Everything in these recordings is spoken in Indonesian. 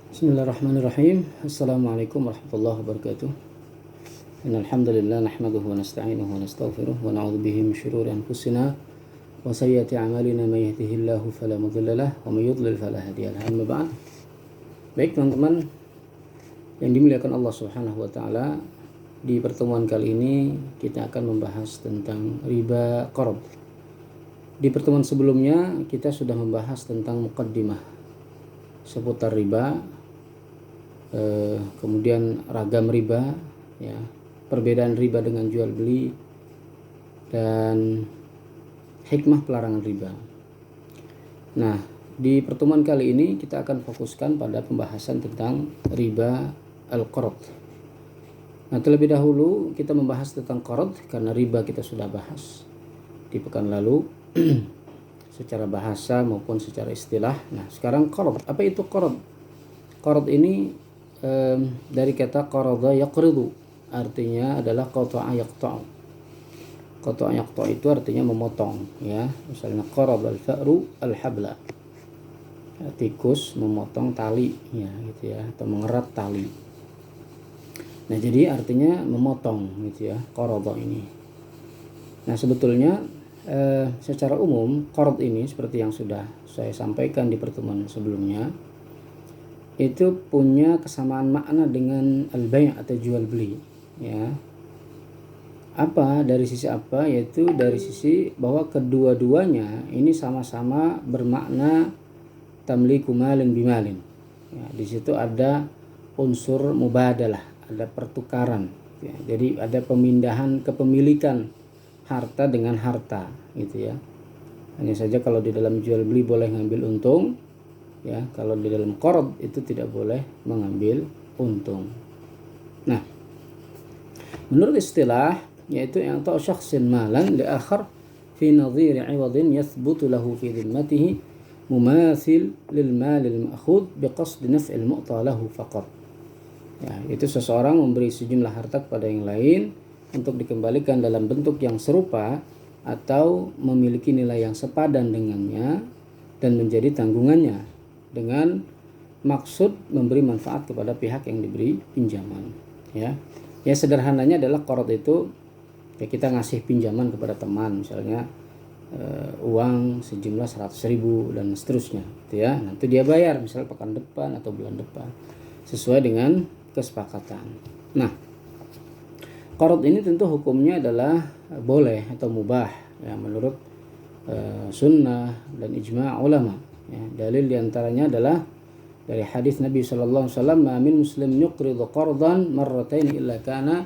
Bismillahirrahmanirrahim. Assalamualaikum warahmatullahi wabarakatuh. Innal hamdalillah nahmaduhu wa nasta'inuhu wa nastaghfiruh wa na'udzu bihi min shururi anfusina wa sayyiati a'malina may yahdihillahu fala mudilla lahu wa may yudlil fala hadiya lahu. Amma ba'd. Baik teman-teman yang dimuliakan Allah Subhanahu wa taala, di pertemuan kali ini kita akan membahas tentang riba qard. Di pertemuan sebelumnya kita sudah membahas tentang muqaddimah seputar riba, kemudian ragam riba, ya, perbedaan riba dengan jual beli, dan hikmah pelarangan riba. Nah, di pertemuan kali ini kita akan fokuskan pada pembahasan tentang riba al-qard. Nah, terlebih dahulu kita membahas tentang qard karena riba kita sudah bahas di pekan lalu secara bahasa maupun secara istilah. Nah, sekarang qard. Apa itu qard? Qard ini dari kata qarada yaqridu, artinya adalah qata'a yaqta'u. Qata'a yaqta'u itu artinya memotong, ya. Misalnya qarada al-fa'ru al-habla, ya, tikus memotong tali, ya, gitu ya, atau mengerat tali. Nah, jadi artinya memotong, gitu ya, qarada ini. Nah, sebetulnya secara umum qard ini seperti yang sudah saya sampaikan di pertemuan sebelumnya, itu punya kesamaan makna dengan al-bay' atau jual beli, ya. Apa dari sisi apa? Yaitu dari sisi bahwa kedua-duanya ini sama-sama bermakna tamliku malin bimalin. Ya, di situ ada unsur mubadalah, ada pertukaran, ya. Jadi ada pemindahan kepemilikan harta dengan harta, gitu ya. Hanya saja kalau di dalam jual beli boleh ngambil untung, ya, kalau di dalam qard itu tidak boleh mengambil untung. Nah, menurut istilah, yaitu yang ta'u syakhsin malan li akhar fi nadhiri 'iwadin yathbutu lahu fi dhimmatihi mumathil lil malil ma'khud biqasd naf'il mu'ta lahu faqat. Ya, itu seseorang memberi sejumlah harta kepada yang lain untuk dikembalikan dalam bentuk yang serupa atau memiliki nilai yang sepadan dengannya dan menjadi tanggungannya, dengan maksud memberi manfaat kepada pihak yang diberi pinjaman, ya. Ya, sederhananya adalah qard itu, ya, kita ngasih pinjaman kepada teman, misalnya uang sejumlah 100.000 dan seterusnya, gitu ya. Nanti dia bayar misalnya pekan depan atau bulan depan sesuai dengan kesepakatan. Nah, qard ini tentu hukumnya adalah boleh atau mubah, ya, menurut sunnah dan ijma' ulama. Ya, dalil diantaranya adalah dari hadis Nabi sallallahu alaihi wasallam, "Ma min muslim yuqridu qardan marratain illa kana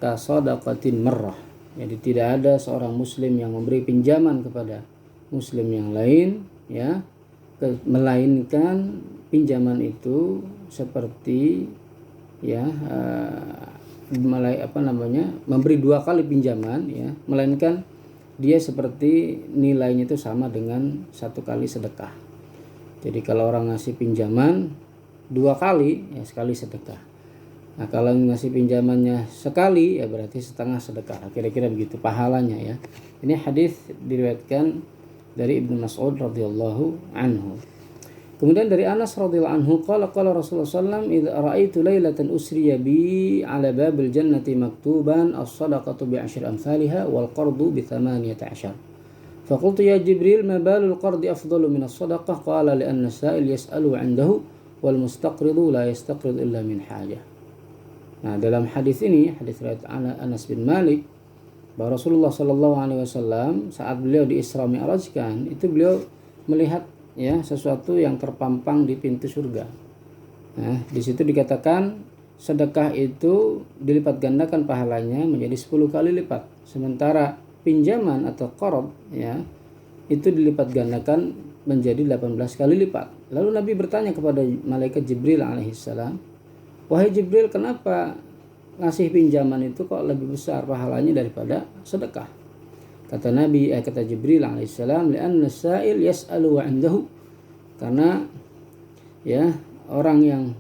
ka sadaqatin marrah." Jadi tidak ada seorang muslim yang memberi pinjaman kepada muslim yang lain, ya, melainkan pinjaman itu seperti, ya, memberi dua kali pinjaman, ya, melainkan dia seperti nilainya itu sama dengan satu kali sedekah. Jadi kalau orang ngasih pinjaman dua kali, ya sekali sedekah. Nah, kalau ngasih pinjamannya sekali, ya berarti setengah sedekah. Kira-kira begitu pahalanya, ya. Ini hadis diriwayatkan dari Ibnu Mas'ud radhiyallahu anhu. Kemudian dari Anas radhiyallahu anhu, qala Rasulullah sallallahu alaihi wasallam, "Idza ra'aitu lailatan usriya bi 'ala babil jannati maktuban as-sadaqatu bi 'ashri amsalha wal qardu bi 18." Faqultu ya Jibril, ma balul qardi afdalu min as-sadaqah? Qala li anna as-sa'il yas'alu 'indahu wal mustaqridu la yastaqridu illa min hajah. Nah, dalam hadis ini, hadis riwayat Anas bin Malik, bahwa Rasulullah sallallahu alaihi wasallam saat beliau di Isra Mi'rajkan, itu beliau melihat, ya, sesuatu yang terpampang di pintu surga. Nah, di situ dikatakan sedekah itu dilipat gandakan pahalanya menjadi 10 kali lipat, sementara pinjaman atau qard, ya, itu dilipat gandakan menjadi 18 kali lipat. Lalu Nabi bertanya kepada malaikat Jibril alaihissalam, "Wahai Jibril, kenapa ngasih pinjaman itu kok lebih besar pahalanya daripada sedekah?" Kata Jibril alaihissalam, "Li'anna as-sa'il yas'alu 'indahu." Karena, ya, orang yang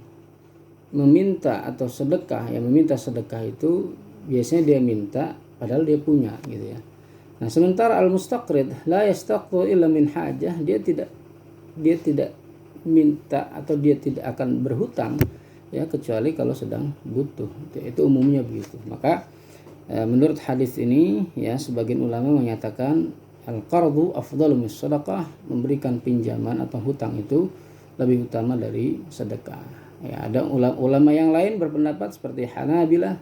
meminta atau sedekah, yang meminta sedekah itu biasanya dia minta padahal dia punya, gitu ya. Nah, sementara al-mustaqrid la yastaqru illa min hajah, dia tidak minta atau dia tidak akan berhutang ya kecuali kalau sedang butuh. Itu umumnya begitu. Maka menurut hadis ini ya sebagian ulama menyatakan al-qardu afdalu mis sadaqah, memberikan pinjaman atau hutang itu lebih utama dari sedekah. Ya, ada ulama yang lain berpendapat seperti Hanabilah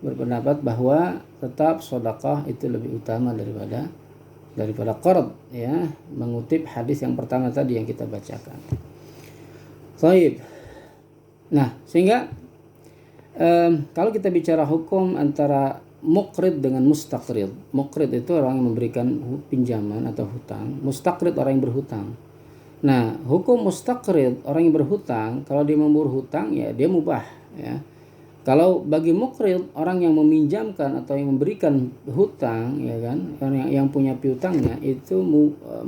berpendapat bahwa tetap sedekah itu lebih utama daripada qard ya, mengutip hadis yang pertama tadi yang kita bacakan. Baik. Nah, sehingga kalau kita bicara hukum antara muqrid dengan mustaqrid. Muqrid itu orang yang memberikan pinjaman atau hutang, mustaqrid orang yang berhutang. Nah, hukum mustaqrid orang yang berhutang, kalau dia memburu hutang ya dia mubah ya. Kalau bagi muqrid orang yang meminjamkan atau yang memberikan hutang ya kan, yang punya piutangnya itu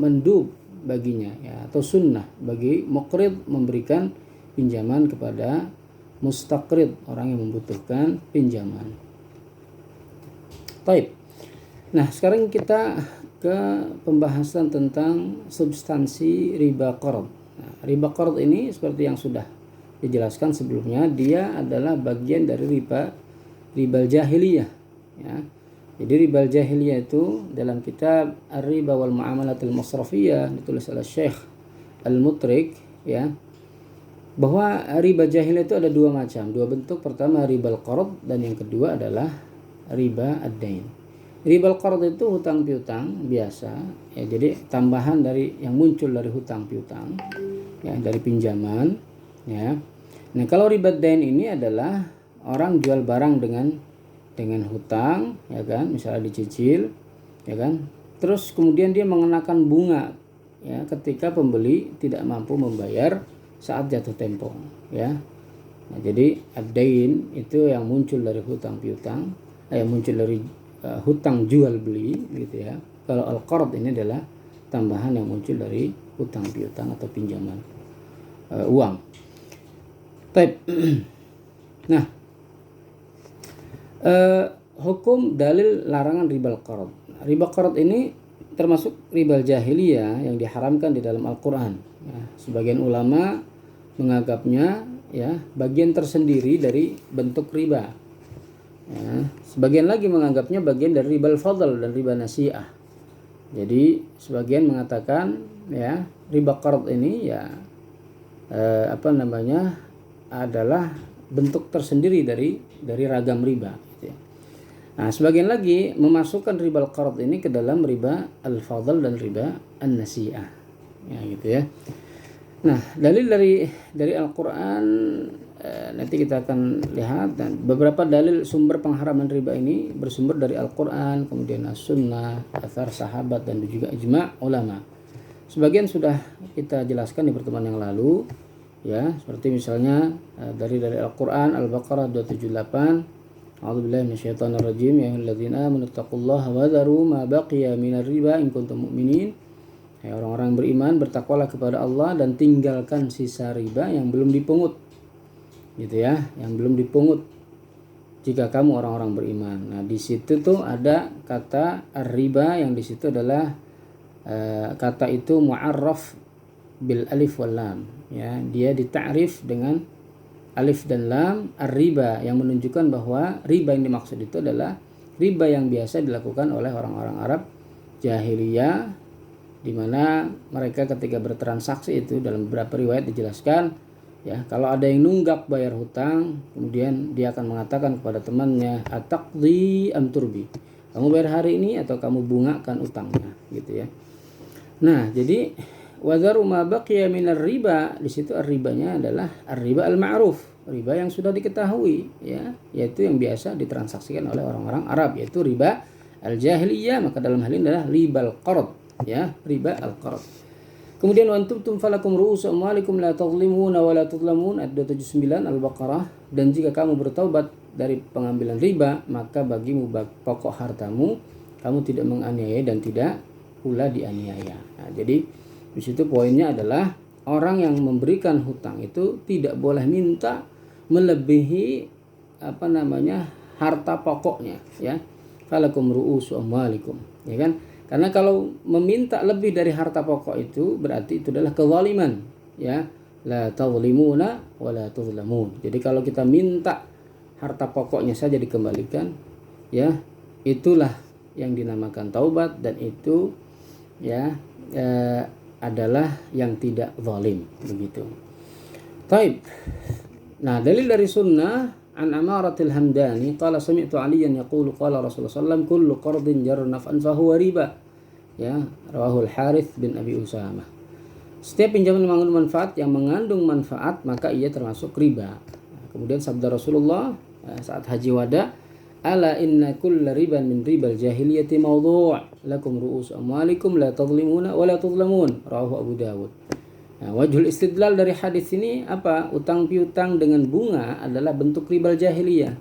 mendub baginya ya, atau sunnah bagi muqrid memberikan pinjaman kepada mustaqrid orang yang membutuhkan pinjaman. Baik. Nah, sekarang kita ke pembahasan tentang substansi riba qard. Nah, riba qard ini seperti yang sudah dijelaskan sebelumnya, dia adalah bagian dari riba jahiliyah ya. Jadi riba jahiliyah itu dalam kitab Ar-Riba wal Muamalatul Masrafiyah ditulis oleh Syekh Al-Mutrik ya, bahwa riba jahiliyah itu ada dua macam, dua bentuk. Pertama riba al-qard dan yang kedua adalah riba ad-dain. Riba al-qard itu hutang piutang biasa ya, jadi tambahan dari yang muncul dari hutang piutang ya, dari pinjaman ya. Nah, kalau riba ad-dain ini adalah orang jual barang dengan hutang ya kan, misalnya dicicil ya kan, terus kemudian dia mengenakan bunga ya ketika pembeli tidak mampu membayar saat jatuh tempo ya. Nah, jadi ad-dain itu yang muncul dari hutang piutang, yang muncul dari hutang jual beli gitu ya. Kalau al-qard ini adalah tambahan yang muncul dari hutang piutang atau pinjaman uang. Baik. Nah, hukum dalil larangan riba al-qard. Riba qard ini termasuk riba jahiliyah yang diharamkan di dalam Al-Qur'an. Ya, sebagian ulama menganggapnya ya bagian tersendiri dari bentuk riba. Ya, sebagian lagi menganggapnya bagian dari riba al-fadl dan riba nasi'ah. Jadi sebagian mengatakan ya riba qard ini ya adalah bentuk tersendiri dari ragam riba gitu ya. Nah, sebagian lagi memasukkan riba al-qard ini ke dalam riba al-fadl dan riba an-nasi'ah. Ya gitu ya. Nah, dalil dari Al-Qur'an nanti kita akan lihat, dan beberapa dalil sumber pengharaman riba ini bersumber dari Al-Qur'an, kemudian As-Sunnah, athar sahabat dan juga ijma' ulama. Sebagian sudah kita jelaskan di pertemuan yang lalu ya, seperti misalnya dari Al-Qur'an Al-Baqarah 278, A'udzubillahi minasyaitonir rajim, ya ayyuhalladzina amanu taqullaha wa dharu ma baqiya minar riba in kuntum mu'minin. Ya, orang-orang beriman bertakwalah kepada Allah dan tinggalkan sisa riba yang belum dipungut. Gitu ya, yang belum dipungut jika kamu orang-orang beriman. Nah, di situ tuh ada kata riba yang di situ adalah kata itu mu'arraf bil alif wal lam ya, dia ditakrif dengan alif dan lam ar-riba yang menunjukkan bahwa riba yang dimaksud itu adalah riba yang biasa dilakukan oleh orang-orang Arab jahiliyah, di mana mereka ketika bertransaksi itu dalam beberapa riwayat dijelaskan ya, kalau ada yang nunggak bayar hutang, kemudian dia akan mengatakan kepada temannya, ataqdi am turbi, kamu bayar hari ini atau kamu bungakan utangnya gitu ya. Nah, jadi wadharu ma baqiya minar riba, di situ ribanya adalah ar-riba al-ma'ruf, riba yang sudah diketahui ya, yaitu yang biasa ditransaksikan oleh orang-orang Arab, yaitu riba al-jahiliyah. Maka dalam hal ini adalah riba al-qard ya, riba al-qard. Kemudian wa antum falakum ru'usu amwalikum la tadhlimuna wa la tudlamun, ayat 279 Al-Baqarah, dan jika kamu bertaubat dari pengambilan riba, maka bagimu pokok hartamu, kamu tidak menganiaya dan tidak pula dianiaya. Nah, jadi di situ poinnya adalah orang yang memberikan hutang itu tidak boleh minta melebihi harta pokoknya ya. Falakum ru'usu amwalikum ya kan? Karena kalau meminta lebih dari harta pokok itu berarti itu adalah kezaliman ya. la tadhlimuna wa la tuzlamun. Jadi kalau kita minta harta pokoknya saja dikembalikan, ya, itulah yang dinamakan taubat, dan itu ya adalah yang tidak zalim, begitu. Taib. Nah, dalil dari sunnah an Amaratil Hamdani qala sami'tu Aliyan yaqulu qala Rasulullah sallallahu alaihi wasallam kullu qardin jarra naf'an fa huwa riba. Ya, rawahu Al-Harith bin Abi Usamah. Setiap pinjaman mengandung manfaat yang mengandung manfaat maka ia termasuk riba. Kemudian sabda Rasulullah saat haji wada, ala inna kulla riban min ribal jahiliyati mawdu' lakum ru'us amwalikum la tadhlimuna wa la tudhlamun, rawahu Abu Dawud. Nah, wajhul istidlal dari hadis ini apa? Utang piutang dengan bunga adalah bentuk ribal jahiliyah.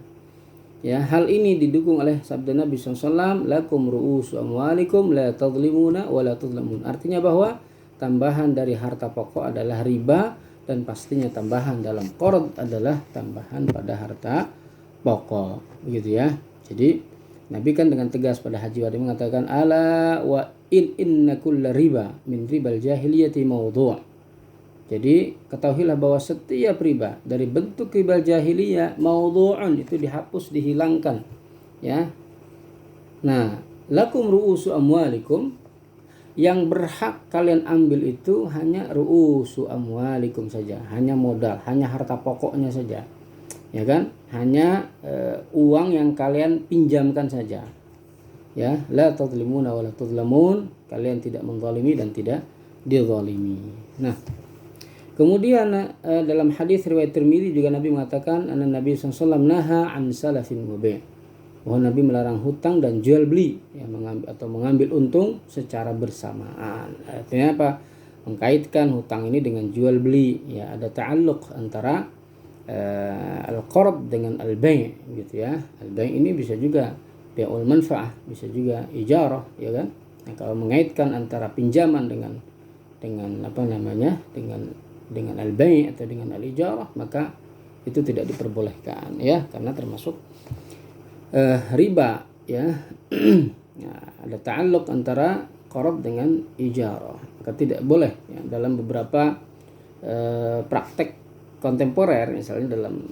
Ya, hal ini didukung oleh sabda Nabi SAW, lakum ru'usu amwalikum la tadhlimuna wa la tudhlamun. Artinya bahwa tambahan dari harta pokok adalah riba, dan pastinya tambahan dalam qard adalah tambahan pada harta pokok. Begitu ya. Jadi Nabi kan dengan tegas pada haji wada mengatakan, ala wa inna kulla riba min ribal jahiliyati mawdu'. Jadi ketahuilah bahwa setiap riba dari bentuk riba jahiliyah maudhu'un, itu dihapus, dihilangkan, ya. Nah, lakum ru'usu amwalikum, yang berhak kalian ambil itu hanya ru'usu amwalikum saja, hanya modal, hanya harta pokoknya saja, ya kan, hanya uang yang kalian pinjamkan saja, ya. La tadhlimuna wa la tudhlamun, kalian tidak menzalimi dan tidak dizalimi. Nah, kemudian dalam hadis riwayat Tirmidzi juga Nabi mengatakan, anna Nabi SAW naha an salafin wa bai', bahwa Nabi melarang hutang dan jual beli, ya, mengambil untung secara bersamaan. Artinya apa? Mengkaitkan hutang ini dengan jual beli, ya, ada ta'alluq antara al-qard dengan al-bai', gitu ya. Al-bai' ini bisa juga bai'ul manfa'ah, bisa juga ijarah, ya kan. Nah, kalau mengaitkan antara pinjaman dengan apa namanya, dengan al-bai' atau dengan al-ijarah, maka itu tidak diperbolehkan, ya, karena termasuk riba, ya. Nah, ada ta'alluq antara qard dengan ijarah, maka tidak boleh, ya, dalam beberapa praktek kontemporer, misalnya dalam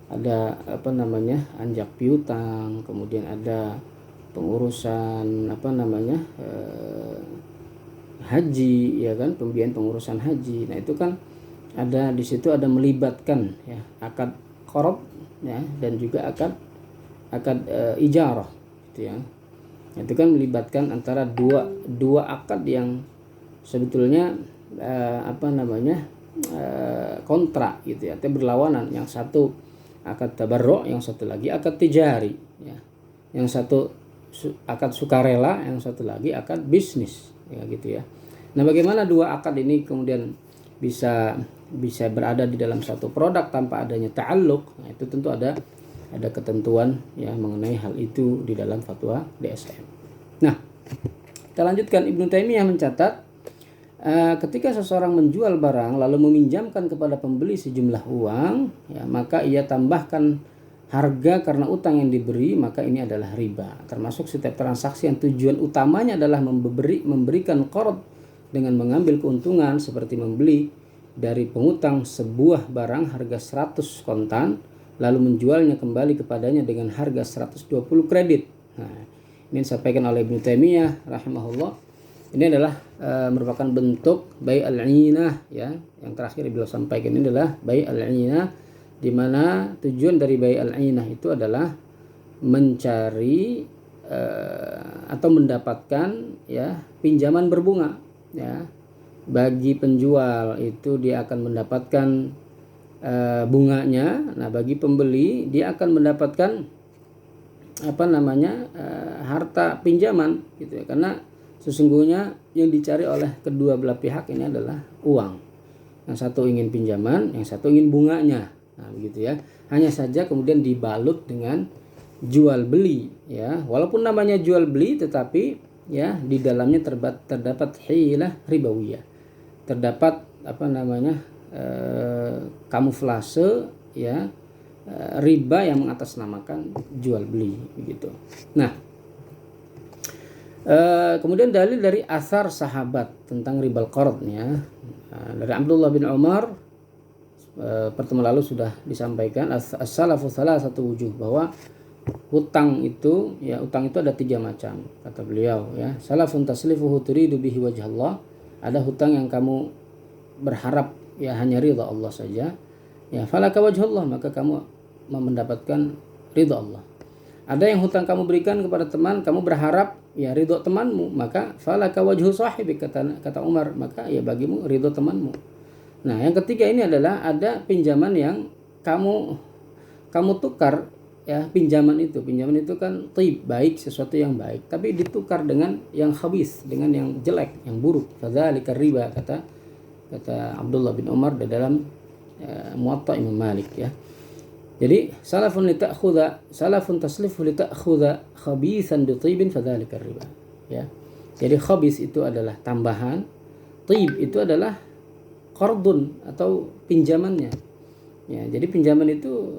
ada apa namanya anjak piutang, kemudian ada pengurusan apa namanya haji, ya kan, pembiayaan pengurusan haji. Nah, itu kan ada di situ ada melibatkan, ya, akad qard, ya, dan juga akad ijarah, gitu ya. Itu kan melibatkan antara dua akad yang sebetulnya apa namanya kontrak, gitu ya, atau berlawanan. Yang satu akad tabarru', yang satu lagi akad tijari, ya. Yang satu akad sukarela, yang satu lagi akad bisnis, ya, gitu ya. Nah, bagaimana dua akad ini kemudian bisa berada di dalam satu produk tanpa adanya ta'alluq? Nah, itu tentu ada ketentuan, ya, mengenai hal itu di dalam fatwa DSM. Nah, kita lanjutkan. Ibnu Taimiyah mencatat, ketika seseorang menjual barang lalu meminjamkan kepada pembeli sejumlah uang, ya, maka ia tambahkan harga karena utang yang diberi, maka ini adalah riba. Termasuk setiap transaksi yang tujuan utamanya adalah memberikan qard dengan mengambil keuntungan, seperti membeli dari pengutang sebuah barang harga 100 kontan lalu menjualnya kembali kepadanya dengan harga 120 kredit. Nah, ini disampaikan oleh Ibnu Taimiyah rahimahullah. Ini adalah merupakan bentuk bai' al-'inah, ya. Yang terakhir beliau sampaikan ini adalah bai' al-'inah, di mana tujuan dari bai' al-'inah itu adalah mencari atau mendapatkan, ya, pinjaman berbunga, ya. Bagi penjual itu dia akan mendapatkan bunganya. Nah, bagi pembeli dia akan mendapatkan apa namanya harta pinjaman, gitu ya. Karena sesungguhnya yang dicari oleh kedua belah pihak ini adalah uang. Yang satu ingin pinjaman, yang satu ingin bunganya. Nah, begitu ya. Hanya saja kemudian dibalut dengan jual beli, ya. Walaupun namanya jual beli, tetapi, ya, di dalamnya terdapat hilah ribawiyah. Terdapat apa namanya kamuflase, ya, riba yang mengatasnamakan jual beli, begitu. Nah, kemudian dalil dari asar sahabat tentang ribal qard, ya. Dari Abdullah bin Umar pertemuan lalu sudah disampaikan as-salafu satu wujuh, bahwa utang itu ada 3 macam kata beliau ya. Salafun taslifuhu turidu bihi wajhallah, ada hutang yang kamu berharap ya hanya ridha Allah saja, ya falaka wajhullah, maka kamu mendapatkan ridha Allah. Ada yang hutang kamu berikan kepada teman, kamu berharap ya ridha temanmu, maka falaka wajhu sahibi, kata Umar, maka ya bagimu ridha temanmu. Nah, yang ketiga ini adalah ada pinjaman yang kamu tukar ya, pinjaman itu kan thayyib, baik, sesuatu yang baik, tapi ditukar dengan yang khabith, dengan yang jelek, yang buruk. Fadzalika riba, kata Abdullah bin Umar di dalam Muwatta Imam Malik ya. Jadi salafun taslifu li ta'khudha khabithan bi thayyibin fadzalika riba ya. Jadi khabith itu adalah tambahan, thayyib itu adalah qardun atau pinjamannya. Ya, jadi pinjaman itu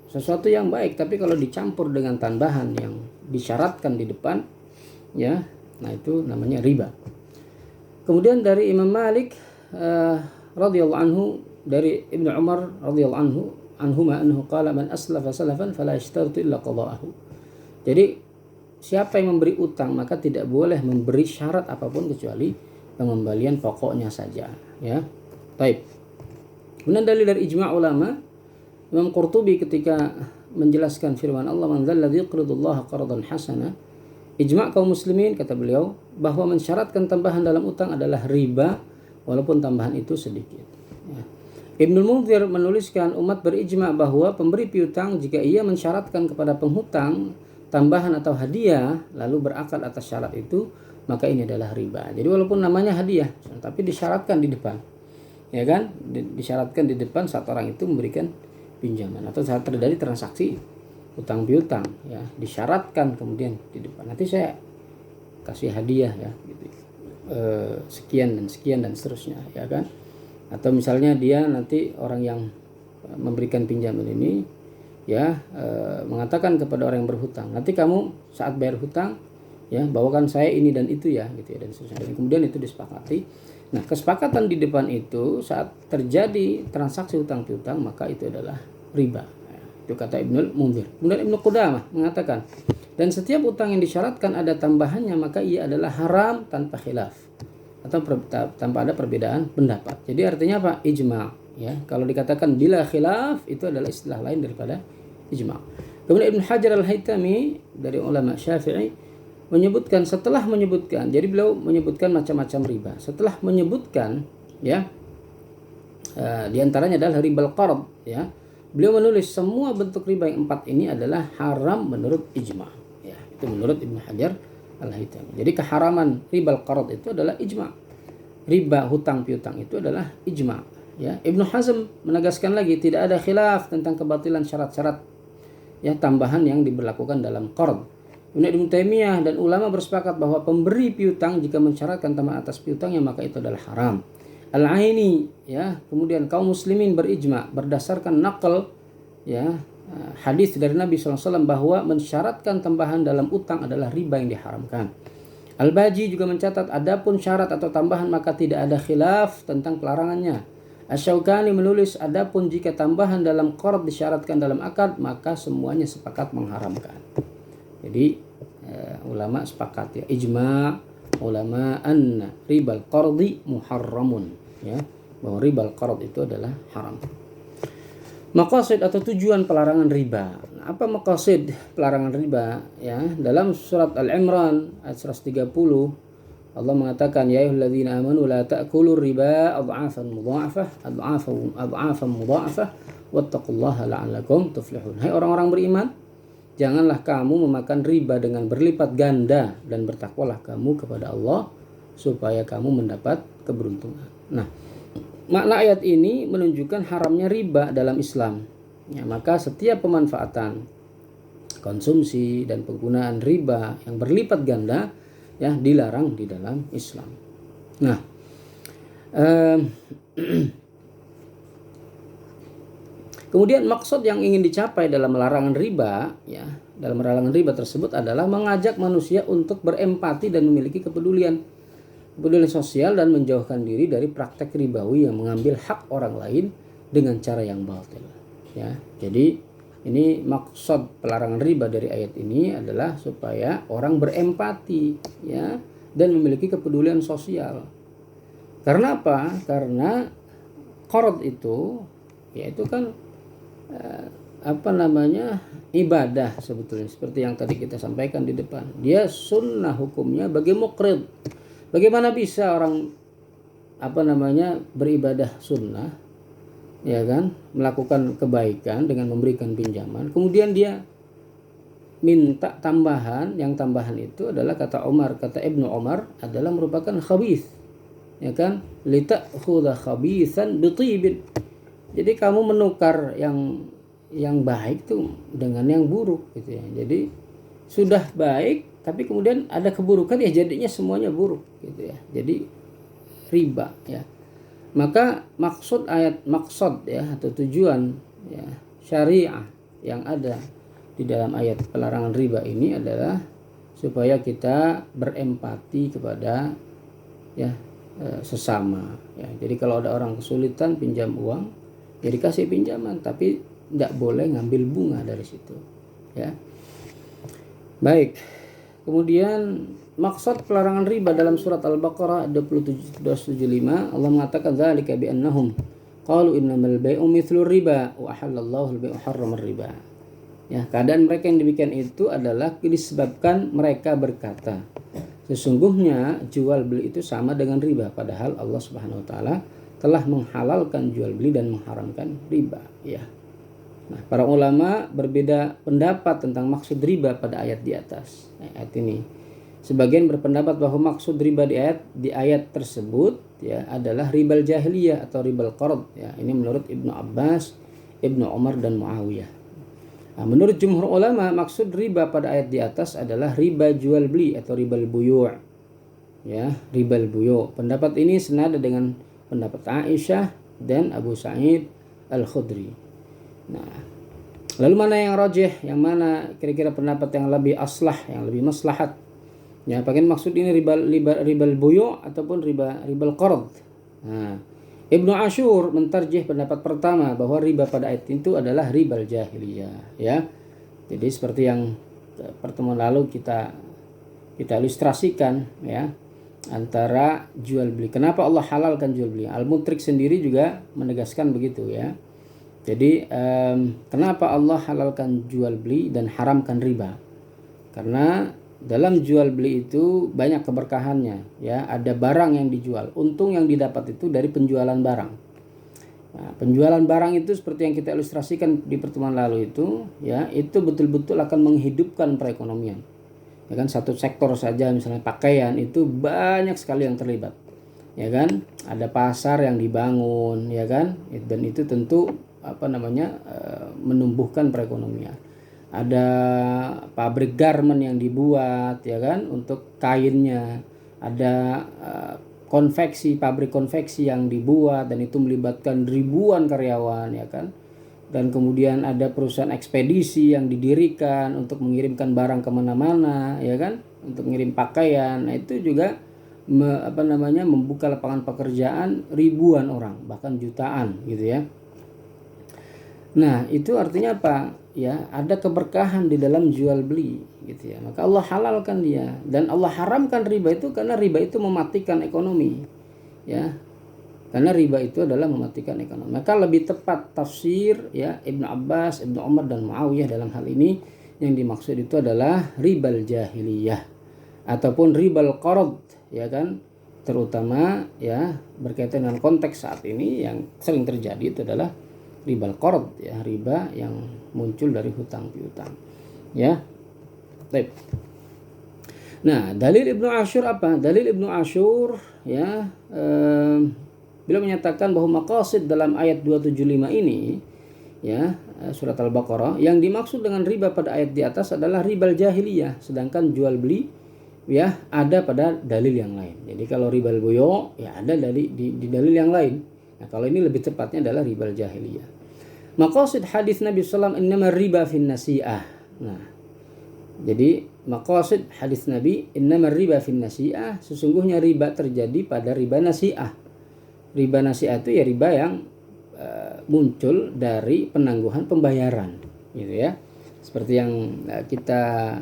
sesuatu yang baik, tapi kalau dicampur dengan tambahan yang disyaratkan di depan ya, nah itu namanya riba. Kemudian dari Imam Malik radhiyallahu anhu, dari Ibnu Umar radhiyallahu anhuma annahu qala man aslafa salafan fala yashtartu illa qada'ahu. Jadi siapa yang memberi utang maka tidak boleh memberi syarat apapun kecuali pengembalian pokoknya saja ya. Baik. Kemudian dalil dari ijma' ulama, Imam Qurtubi ketika menjelaskan firman Allah, man dzalladzi yuqridullaha qardan hasana, ijma' kaum muslimin, kata beliau, bahwa mensyaratkan tambahan dalam utang adalah riba walaupun tambahan itu sedikit ya. Ibnul Munzir menuliskan umat berijma' bahwa pemberi piutang jika ia mensyaratkan kepada penghutang tambahan atau hadiah lalu berakad atas syarat itu, maka ini adalah riba. Jadi walaupun namanya hadiah tapi disyaratkan di depan ya kan, disyaratkan di depan saat orang itu memberikan pinjaman atau saat terjadi transaksi utang piutang ya, disyaratkan kemudian di depan, nanti saya kasih hadiah ya gitu, sekian dan seterusnya ya kan. Atau misalnya dia nanti orang yang memberikan pinjaman ini ya mengatakan kepada orang yang berhutang, nanti kamu saat bayar hutang ya bawakan saya ini dan itu ya gitu ya, dan seterusnya, dan kemudian itu disepakati. Nah, kesepakatan di depan itu saat terjadi transaksi hutang piutang maka itu adalah riba. Itu kata Ibnul Munzir. Kemudian Ibnu Qudamah mengatakan, dan setiap utang yang disyaratkan ada tambahannya maka ia adalah haram tanpa khilaf atau tanpa ada perbedaan pendapat. Jadi artinya apa? Ijma' ya. Kalau dikatakan bila khilaf itu adalah istilah lain daripada ijma'. Kemudian Ibnu Hajar Al-Haytami dari ulama Syafi'i menyebutkan, jadi beliau menyebutkan macam-macam riba. Setelah menyebutkan ya di antaranya adalah ribal qard ya. Beliau menulis semua bentuk riba yang 4 ini adalah haram menurut ijma' ya. Itu menurut Ibnu Hajar Al-Haytami. Jadi keharaman ribal qard itu adalah ijma'. Riba hutang piutang itu adalah ijma' ya. Ibnu Hazm menegaskan lagi tidak ada khilaf tentang kebatilan syarat-syarat ya tambahan yang diberlakukan dalam qard. Ibnu Taimiyah dan ulama bersepakat bahwa pemberi piutang jika mensyaratkan tambahan atas piutangnya maka itu adalah haram. Al-Aini ya, kemudian kaum muslimin berijma' berdasarkan naql ya hadis dari Nabi SAW bahwa mensyaratkan tambahan dalam utang adalah riba yang diharamkan. Al-Baji juga mencatat adapun syarat atau tambahan maka tidak ada khilaf tentang pelarangannya. Asy-Syaukani menulis adapun jika tambahan dalam qard disyaratkan dalam akad maka semuanya sepakat mengharamkan. Jadi ulama sepakat ya, ijma' ulama anna ribal qardi muharramun ya, bahwa ribal qard itu adalah haram. Maqasid atau tujuan pelarangan riba. Nah, apa maqasid pelarangan riba ya? Dalam surat Al-Imran ayat 130 Allah mengatakan ya ayyuhalladzina amanu la ta'kulur riba adhafan mudha'afah wattaqullaha la'allakum tuflihun. Hai orang-orang beriman, janganlah kamu memakan riba dengan berlipat ganda dan bertakwalah kamu kepada Allah supaya kamu mendapat keberuntungan. Nah, makna ayat ini menunjukkan haramnya riba dalam Islam. Ya, maka setiap pemanfaatan, konsumsi dan penggunaan riba yang berlipat ganda ya dilarang di dalam Islam. Nah, kemudian maksud yang ingin dicapai dalam larangan riba ya, dalam larangan riba tersebut adalah mengajak manusia untuk berempati dan memiliki kepedulian sosial dan menjauhkan diri dari praktek ribawi yang mengambil hak orang lain dengan cara yang batil. Ya, jadi ini maksud pelarangan riba dari ayat ini adalah supaya orang berempati, ya, dan memiliki kepedulian sosial. Karena apa? Karena qard itu, yaitu kan ibadah sebetulnya, seperti yang tadi kita sampaikan di depan. Dia sunnah hukumnya bagi muqrid. Bagaimana bisa orang beribadah sunnah, ya kan, melakukan kebaikan dengan memberikan pinjaman, kemudian dia minta tambahan, yang tambahan itu adalah kata Ibnu Umar adalah merupakan khabith, ya kan, litakhudha khabithan bitibin. Jadi kamu menukar yang baik tuh dengan yang buruk gitu ya. Jadi sudah baik tapi kemudian ada keburukan, ya jadinya semuanya buruk gitu ya. Jadi riba, ya. Maka maksud ya, atau tujuan, ya, syariah yang ada di dalam ayat pelarangan riba ini adalah supaya kita berempati kepada, ya, sesama, ya. Jadi kalau ada orang kesulitan pinjam uang, ya dikasih pinjaman, tapi tidak boleh ngambil bunga dari situ, ya. Baik. Kemudian maksud pelarangan riba dalam surat Al-Baqarah 275, Allah mengatakan zalika bi annahum qalu innamal bai'u mithlu riba wa ahallallahu al-bai'a harramar riba. Ya, keadaan mereka yang demikian itu adalah disebabkan mereka berkata, sesungguhnya jual beli itu sama dengan riba, padahal Allah Subhanahu wa taala telah menghalalkan jual beli dan mengharamkan riba, ya. Nah, para ulama berbeda pendapat tentang maksud riba pada ayat di atas, ayat ini. Sebagian berpendapat bahwa maksud riba di ayat tersebut, ya, adalah ribal jahiliyah atau ribal qard, ya. Ini menurut Ibnu Abbas, Ibnu Umar dan Muawiyah. Nah, menurut jumhur ulama maksud riba pada ayat di atas adalah riba jual beli atau ribal buyu', ya, ribal buyu'. Pendapat ini senada dengan pendapat Aisyah dan Abu Sa'id Al-Khudri. Nah, lalu mana yang rajih, yang mana kira-kira pendapat yang lebih aslah, yang lebih maslahat? Ya, apakah maksud ini ribal buyu' ataupun ribal qard? Nah, Ibnu Ashur mentarjih pendapat pertama bahwa riba pada ayat itu adalah ribal jahiliyah, ya. Jadi seperti yang pertemuan lalu kita ilustrasikan, ya, antara jual beli. Kenapa Allah halalkan jual beli? Al-Mutrik sendiri juga menegaskan begitu, ya. Jadi kenapa Allah halalkan jual beli dan haramkan riba? Karena dalam jual beli itu banyak keberkahannya, ya. Ada barang yang dijual, untung yang didapat itu dari penjualan barang. Nah, penjualan barang itu seperti yang kita ilustrasikan di pertemuan lalu itu, ya, itu betul-betul akan menghidupkan perekonomian. Ya kan, satu sektor saja misalnya pakaian itu banyak sekali yang terlibat. Ya kan, ada pasar yang dibangun, ya kan, dan itu tentu menumbuhkan perekonomian. Ada pabrik garment yang dibuat, ya kan, untuk kainnya. Ada pabrik konveksi yang dibuat dan itu melibatkan ribuan karyawan, ya kan. Dan kemudian ada perusahaan ekspedisi yang didirikan untuk mengirimkan barang kemana-mana, ya kan, untuk mengirim pakaian. Nah, itu juga membuka lapangan pekerjaan ribuan orang, bahkan jutaan, gitu ya. Nah, itu artinya apa? Ya, ada keberkahan di dalam jual beli, gitu ya. Maka Allah halalkan dia, dan Allah haramkan riba itu karena riba itu mematikan ekonomi, ya. Karena riba itu adalah mematikan ekonomi. Maka lebih tepat tafsir, ya, Ibnu Abbas, Ibnu Umar dan Muawiyah dalam hal ini yang dimaksud itu adalah ribal jahiliyah ataupun ribal qard, ya kan. Terutama, ya, berkaitan dengan konteks saat ini yang sering terjadi itu adalah ribal qard, ya, riba yang muncul dari hutang piutang, ya. Baik. Nah, dalil Ibnu Ashur apa? Dalil Ibnu Ashur, ya, beliau menyatakan bahwa maqasid dalam ayat 275 ini, ya, surat Al-Baqarah, yang dimaksud dengan riba pada ayat di atas adalah ribal jahiliyah, sedangkan jual beli, ya, ada pada dalil yang lain. Jadi kalau ribal buyu', ya, ada di dalil yang lain. Nah, kalau ini lebih tepatnya adalah ribal jahiliyah. Maqasid hadis Nabi sallallahu alaihi wasallam innama riba fin nasi'ah. Nah, jadi maqasid hadis Nabi innama riba fin nasi'ah, sesungguhnya riba terjadi pada riba nasi'ah. Riba nasi'ah itu ya riba yang muncul dari penangguhan pembayaran, gitu ya. Seperti yang kita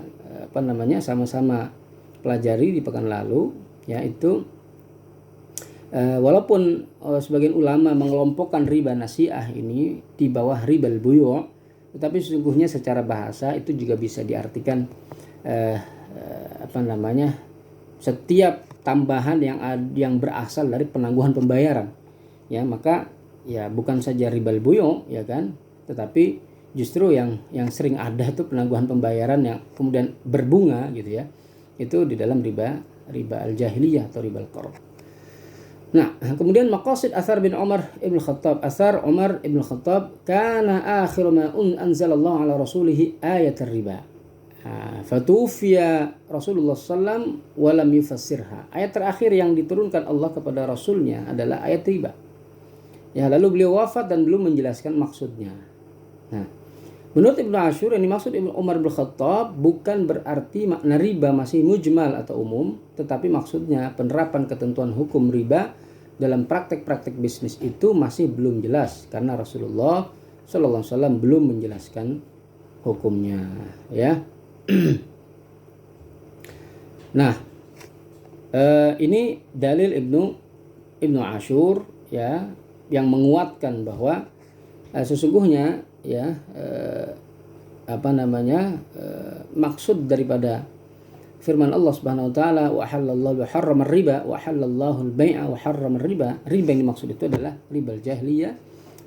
sama-sama pelajari di pekan lalu, yaitu walaupun sebagian ulama mengelompokkan riba nasiah ini di bawah ribal buyu', tetapi sesungguhnya secara bahasa itu juga bisa diartikan setiap tambahan yang berasal dari penangguhan pembayaran. Ya, maka ya bukan saja ribal buyu', ya kan, tetapi justru yang sering ada itu penangguhan pembayaran yang kemudian berbunga, gitu ya. Itu di dalam riba al-jahiliyah atau riba al-qard. Nah, kemudian maqasid asar bin Umar ibn Khattab. Asar Umar ibn Khattab, kana akhir ma anzalallahu ala rasulih ayat riba. Fatufiya Rasulullah sallam wa lam yufassirha. Ayat terakhir yang diturunkan Allah kepada Rasulnya adalah ayat riba. Ya, lalu beliau wafat dan belum menjelaskan maksudnya. Nah, menurut Ibnu Ashur, yang dimaksud Ibnu Umar bin Khattab bukan berarti makna riba masih mujmal atau umum, tetapi maksudnya penerapan ketentuan hukum riba dalam praktek-praktek bisnis itu masih belum jelas karena Rasulullah Sallallahu Alaihi Wasallam belum menjelaskan hukumnya, ya. Nah, ini dalil Ibnu Ashur, ya, yang menguatkan bahwa sesungguhnya, ya, maksud daripada firman Allah Subhanahu wa taala, wa halallahu harrama riba wa halallahu al-bai'a wa harrama riba. Riba yang dimaksud itu adalah ribal jahiliyah,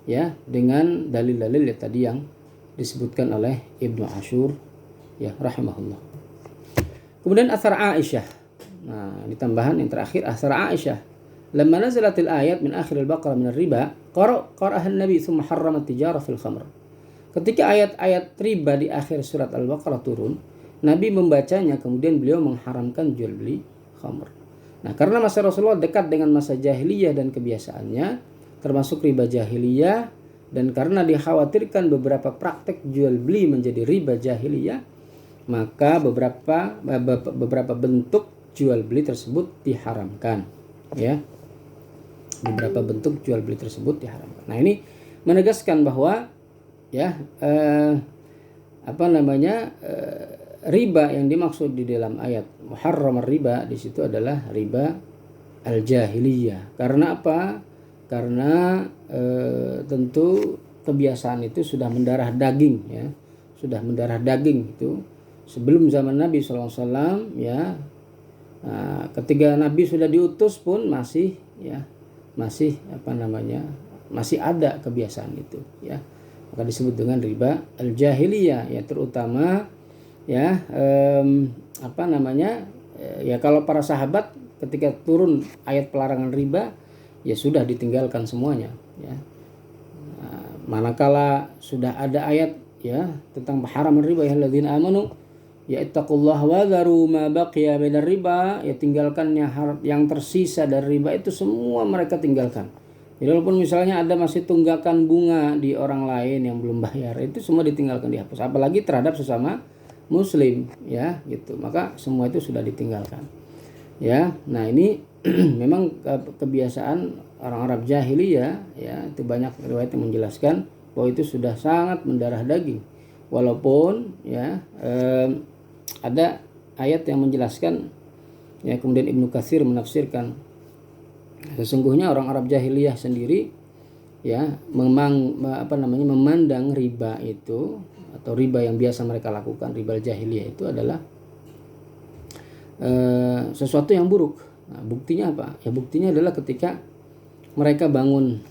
ya, dengan dalil-dalil tadi yang disebutkan oleh Ibnu Ashur, ya, rahimahullah. Kemudian athar Aisyah. Nah, ini tambahan yang terakhir, athar Aisyah. Lamma nazalatil ayat min akhir al-Baqarah min ar-riba, qara'aha an-nabi thumma harrama at-tijara fil khamr. Ketika ayat-ayat riba di akhir surat Al-Baqarah turun, Nabi membacanya, kemudian beliau mengharamkan jual beli khamr. Nah, karena masa Rasulullah dekat dengan masa jahiliyah dan kebiasaannya, termasuk riba jahiliyah, dan karena dikhawatirkan beberapa praktek jual beli menjadi riba jahiliyah, maka beberapa bentuk jual beli tersebut diharamkan, ya. Beberapa bentuk jual beli tersebut diharamkan. Nah, ini menegaskan bahwa, ya, riba yang dimaksud di dalam ayat muharram riba di situ adalah riba al-jahiliyah. Karena apa? Karena tentu kebiasaan itu sudah mendarah daging, ya. Sudah mendarah daging itu sebelum zaman Nabi SAW, ya. Nah, ketika Nabi sudah diutus pun masih ada kebiasaan itu, ya. Maka disebut dengan riba al-jahiliyah, ya, terutama, ya, ya, kalau para sahabat ketika turun ayat pelarangan riba, ya sudah ditinggalkan semuanya, ya. Nah, manakala sudah ada ayat, ya, tentang haram riba, ya alladzina amanu ya ittaqullaha wa dharu ma baqiya minar riba, ya, tinggalkan yang tersisa dari riba itu semua mereka tinggalkan. Jadi walaupun misalnya ada masih tunggakan bunga di orang lain yang belum bayar, itu semua ditinggalkan, dihapus. Apalagi terhadap sesama muslim, ya, gitu. Maka semua itu sudah ditinggalkan, ya. Nah, ini memang kebiasaan orang Arab jahiliyah, ya. Itu banyak riwayat yang menjelaskan bahwa itu sudah sangat mendarah daging. Walaupun, ya, ada ayat yang menjelaskan, ya, kemudian Ibnu Katsir menafsirkan sesungguhnya orang Arab jahiliyah sendiri, ya, memandang riba itu atau riba yang biasa mereka lakukan, riba jahiliyah itu adalah sesuatu yang buruk. Nah, buktinya apa? Ya, buktinya adalah ketika mereka bangun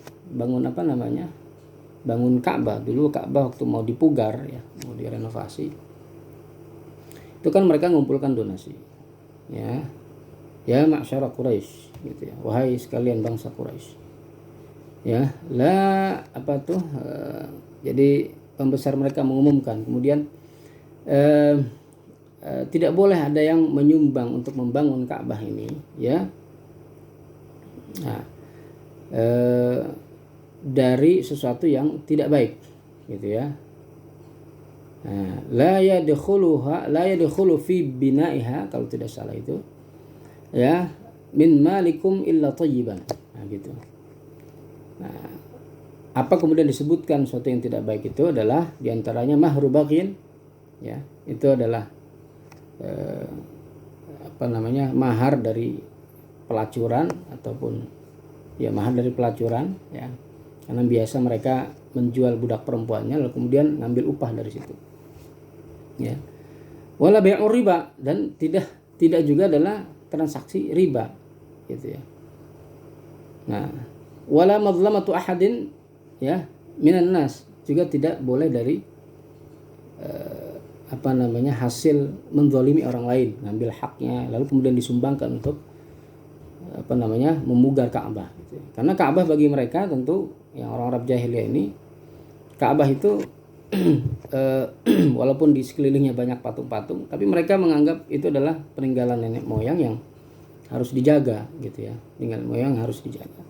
Ka'bah. Dulu Ka'bah waktu mau dipugar, ya, mau direnovasi, itu kan mereka mengumpulkan donasi, ya. Ya ma'syara Quraisy, gitu ya. Wahai sekalian bangsa Quraisy. Ya, jadi pembesar mereka mengumumkan, kemudian tidak boleh ada yang menyumbang untuk membangun Ka'bah ini, ya. Nah, dari sesuatu yang tidak baik, gitu ya. Nah, la yadkhulu fi bina'iha, kalau tidak salah itu, ya, min malikum illa thayyiban. Nah, gitu. Nah, apa kemudian disebutkan sesuatu yang tidak baik itu adalah diantaranya mahru baghin, ya, itu adalah mahar dari pelacuran ataupun ya mahar dari pelacuran, ya, karena biasa mereka menjual budak perempuannya lalu kemudian ngambil upah dari situ, ya. Wala bai'ur riba, dan tidak juga adalah transaksi riba, gitu ya. Nah, wala madlamatu ahadin, ya, minan nas, juga tidak boleh dari hasil menzalimi orang lain, ngambil haknya lalu kemudian disumbangkan untuk memugar Ka'bah, gitu ya. Karena Ka'bah bagi mereka tentu yang orang Arab jahiliyah ini, Ka'bah itu walaupun di sekelilingnya banyak patung-patung, tapi mereka menganggap itu adalah peninggalan nenek moyang yang harus dijaga, gitu ya. Peninggalan moyang harus dijaga.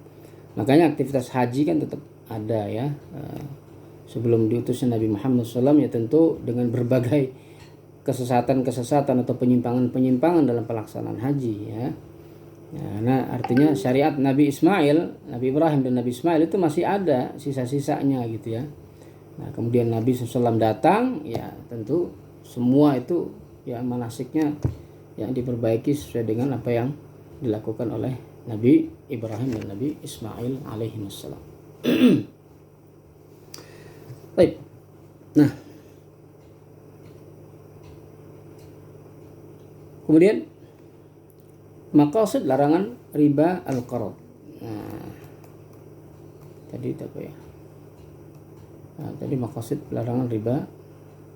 Makanya aktivitas haji kan tetap ada, ya. Sebelum diutusnya Nabi Muhammad SAW, ya tentu dengan berbagai kesesatan-kesesatan atau penyimpangan-penyimpangan dalam pelaksanaan haji, ya. Nah, artinya syariat Nabi Ibrahim dan Nabi Ismail itu masih ada sisa-sisanya, gitu ya. Nah, kemudian Nabi SAW datang, ya tentu semua itu ya manasiknya yang diperbaiki sesuai dengan apa yang dilakukan oleh Nabi Ibrahim dan Nabi Ismail alaihissalam. Baik. Nah, kemudian maqasid larangan riba al-qard. Nah, tadi apa ya? Tadi maqasid larangan riba.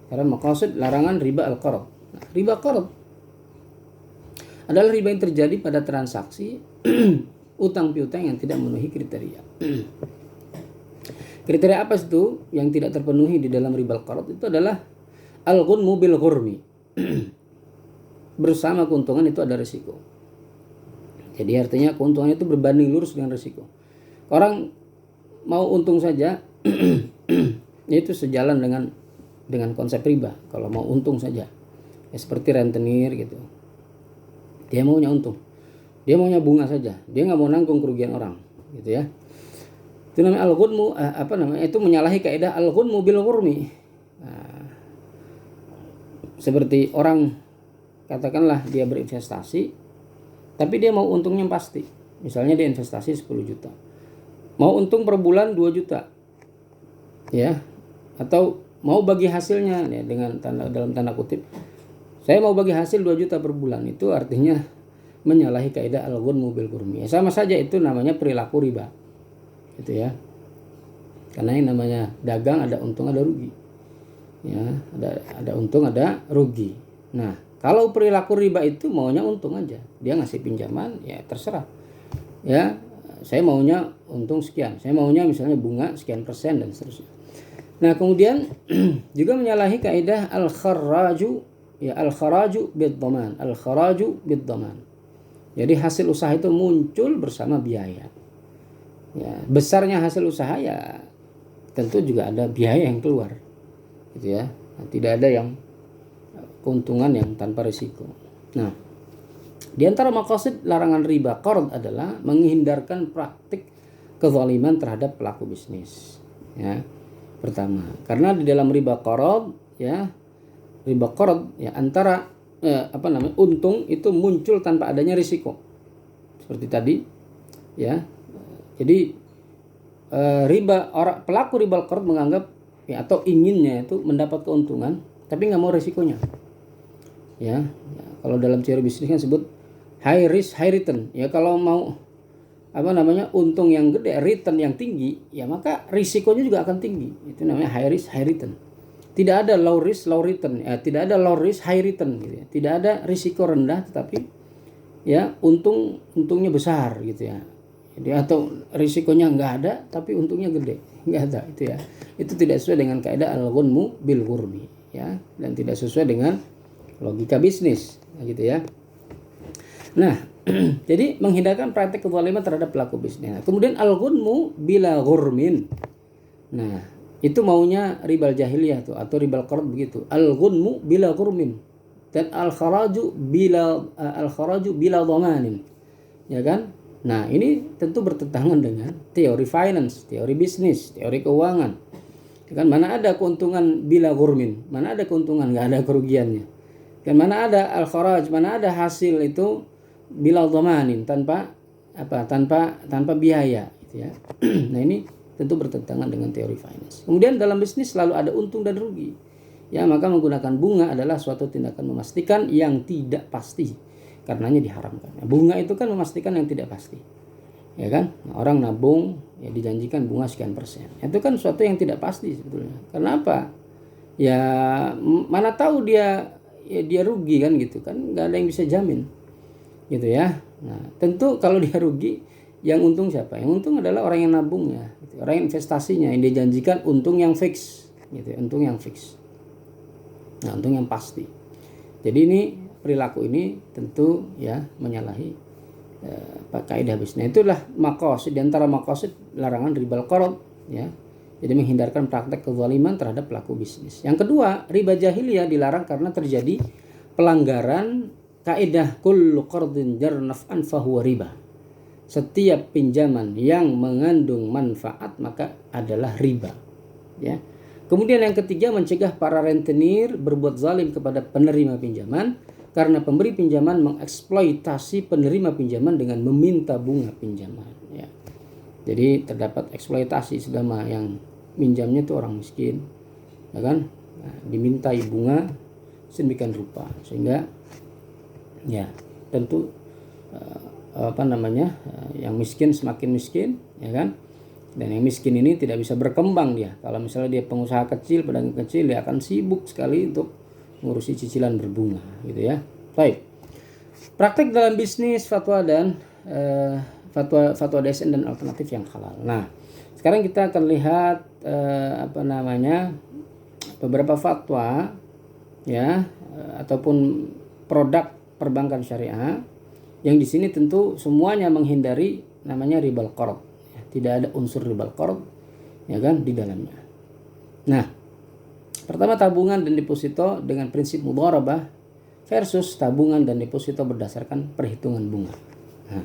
Sekarang maqasid larangan riba al-qard. Nah, riba qard adalah riba yang terjadi pada transaksi utang piutang yang tidak memenuhi kriteria. Kriteria apa itu yang tidak terpenuhi di dalam riba al-qard? Itu adalah al-ghunmu bil ghurmi. Bersama keuntungan itu ada risiko. Jadi artinya keuntungan itu berbanding lurus dengan risiko. Orang mau untung saja itu sejalan dengan konsep riba. Kalau mau untung saja, ya seperti rentenir gitu, dia maunya untung, dia maunya bunga saja, dia nggak mau nanggung kerugian orang, gitu ya. Itu namanya al-ghunmu, itu menyalahi kaidah al-ghunmu bil ghurmi. Nah, seperti orang katakanlah dia berinvestasi, tapi dia mau untungnya pasti. Misalnya dia investasi 10 juta, mau untung per bulan 2 juta. Ya, atau mau bagi hasilnya, ya, dengan dalam tanda kutip, saya mau bagi hasil 2 juta per bulan, itu artinya menyalahi kaidah al-ghunmu bil ghurmi. Ya, sama saja itu namanya perilaku riba, gitu ya. Karena yang namanya dagang ada untung ada rugi, ya, ada untung ada rugi. Nah, kalau perilaku riba itu maunya untung aja, dia ngasih pinjaman, ya terserah, ya, saya maunya untung sekian, saya maunya misalnya bunga sekian persen dan seterusnya. Nah, kemudian juga menyalahi kaidah al-kharaju, ya, al-kharaju bid-dhaman, al-kharaju bid-dhaman. Jadi hasil usaha itu muncul bersama biaya. Ya, besarnya hasil usaha ya tentu juga ada biaya yang keluar, gitu ya. Nah, tidak ada yang keuntungan yang tanpa risiko. Nah, di antara maqasid larangan riba qard adalah menghindarkan praktik kezaliman terhadap pelaku bisnis, ya. Pertama, karena di dalam riba qard, ya, antara untung itu muncul tanpa adanya risiko. Seperti tadi, ya. Jadi pelaku riba qard menganggap, ya, atau inginnya itu mendapat keuntungan tapi nggak mau risikonya. Ya, kalau dalam teori bisnis kan sebut high risk high return. Ya, kalau mau untung yang gede, return yang tinggi, ya maka risikonya juga akan tinggi. Itu namanya high risk high return. Tidak ada low risk low return, ya, tidak ada low risk high return, gitu ya. Tidak ada risiko rendah tetapi ya untungnya besar, gitu ya. Jadi atau risikonya nggak ada tapi untungnya gede, nggak ada, itu ya. Itu tidak sesuai dengan kaidah al-ghunmu bil ghurmi, ya, dan tidak sesuai dengan logika bisnis, gitu ya. Nah, jadi menghindarkan praktek kezaliman terhadap pelaku bisnis. Nah, kemudian al-ghunmu bila ghurmin. Nah, itu maunya ribal jahiliyah tuh atau ribal qard begitu. Al-ghunmu bila ghurmin dan al-kharaju bila dhamanin. Ya kan? Nah, ini tentu bertentangan dengan teori finance, teori bisnis, teori keuangan. Kan mana ada keuntungan bila ghurmin, mana ada keuntungan, nggak ada kerugiannya. Kan mana ada al-kharaj, mana ada hasil itu bila dhamanin, tanpa biaya gitu ya. Nah, ini tentu bertentangan dengan teori finance. Kemudian dalam bisnis selalu ada untung dan rugi. Ya, maka menggunakan bunga adalah suatu tindakan memastikan yang tidak pasti. Karenanya diharamkan. Bunga itu kan memastikan yang tidak pasti. Ya kan? Orang nabung ya dijanjikan bunga sekian persen. Itu kan suatu yang tidak pasti sebetulnya. Kenapa? Ya mana tahu dia rugi kan gitu kan, nggak ada yang bisa jamin. Gitu ya. Nah, tentu kalau dia rugi, yang untung siapa? Yang untung adalah orang yang nabungnya, gitu. Orang yang investasinya yang dijanjikan untung yang fix, gitu. Untung yang fix. Nah, untung yang pasti. Jadi ini perilaku ini tentu ya menyalahi kaidah bisnis. Itulah maqasid, di antara maqasid larangan ribal qard ya. Jadi menghindarkan praktek kezaliman terhadap pelaku bisnis. Yang kedua, riba jahiliyah dilarang karena terjadi pelanggaran kaidah kullu qardin jar naf'an fahuwa riba. Setiap pinjaman yang mengandung manfaat maka adalah riba. Ya. Kemudian yang ketiga, mencegah para rentenir berbuat zalim kepada penerima pinjaman karena pemberi pinjaman mengeksploitasi penerima pinjaman dengan meminta bunga pinjaman. Ya. Jadi terdapat eksploitasi selama yang minjamnya itu orang miskin, ya kan? Nah, dimintai bunga sedemikian rupa sehingga ya tentu yang miskin semakin miskin, ya kan? Dan yang miskin ini tidak bisa berkembang dia. Kalau misalnya dia pengusaha kecil, pedagang kecil, dia akan sibuk sekali untuk mengurusi cicilan berbunga, gitu ya. Baik. Praktek dalam bisnis, fatwa dan fatwa DSN dan alternatif yang halal. Nah, sekarang kita akan lihat beberapa fatwa ya ataupun produk perbankan syariah yang di sini tentu semuanya menghindari namanya ribal qard. Tidak ada unsur ribal qard ya kan di dalamnya. Nah, pertama tabungan dan deposito dengan prinsip mudharabah versus tabungan dan deposito berdasarkan perhitungan bunga. Nah,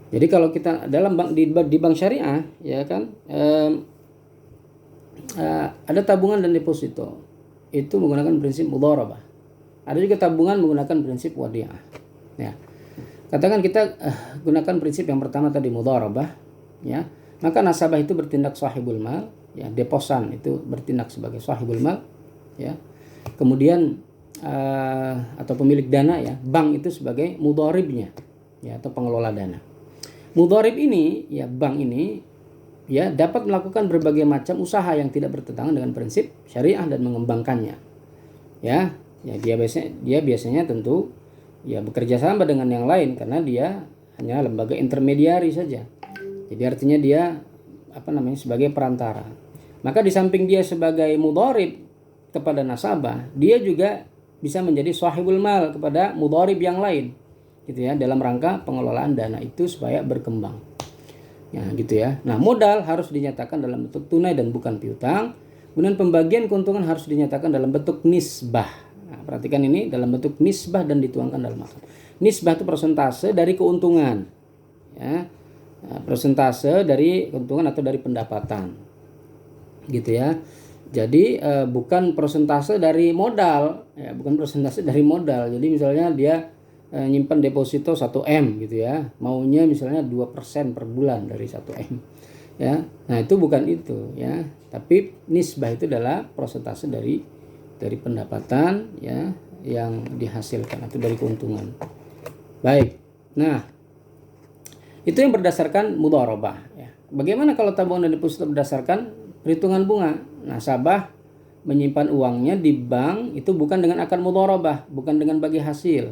jadi kalau kita dalam bank di bank syariah ya kan ada tabungan dan deposito itu menggunakan prinsip mudharabah. Ada juga tabungan menggunakan prinsip wadi'ah. Ya. Katakan kita gunakan prinsip yang pertama tadi mudharabah. Ya, maka nasabah itu bertindak sahibul mal, ya, deposan itu bertindak sebagai sahibul mal, ya. Kemudian atau pemilik dana ya, bank itu sebagai mudharibnya, ya, atau pengelola dana. Mudharib ini, ya, bank ini ya dapat melakukan berbagai macam usaha yang tidak bertentangan dengan prinsip syariah dan mengembangkannya. Ya, dia biasanya tentu ya bekerja sama dengan yang lain karena dia hanya lembaga intermediari saja. Jadi artinya dia sebagai perantara. Maka di samping dia sebagai mudharib kepada nasabah, dia juga bisa menjadi sahibul mal kepada mudharib yang lain. Gitu ya, dalam rangka pengelolaan dana itu supaya berkembang. Ya, gitu ya. Nah, modal harus dinyatakan dalam bentuk tunai dan bukan piutang. Kemudian pembagian keuntungan harus dinyatakan dalam bentuk nisbah. Nah, perhatikan ini dalam bentuk nisbah dan dituangkan dalam akad. Nisbah itu persentase dari keuntungan. Ya. Persentase dari keuntungan atau dari pendapatan gitu ya. Jadi bukan persentase dari modal ya, bukan persentase dari modal. Jadi misalnya dia nyimpan deposito 1M gitu ya, maunya misalnya 2% per bulan dari 1M ya. Nah, itu bukan itu ya, tapi nisbah itu adalah persentase dari pendapatan ya yang dihasilkan atau dari keuntungan. Baik. Nah, itu yang berdasarkan mudharabah ya. Bagaimana kalau tabungan dan deposito berdasarkan perhitungan bunga? Nasabah menyimpan uangnya di bank itu bukan dengan akad mudharabah, bukan dengan bagi hasil,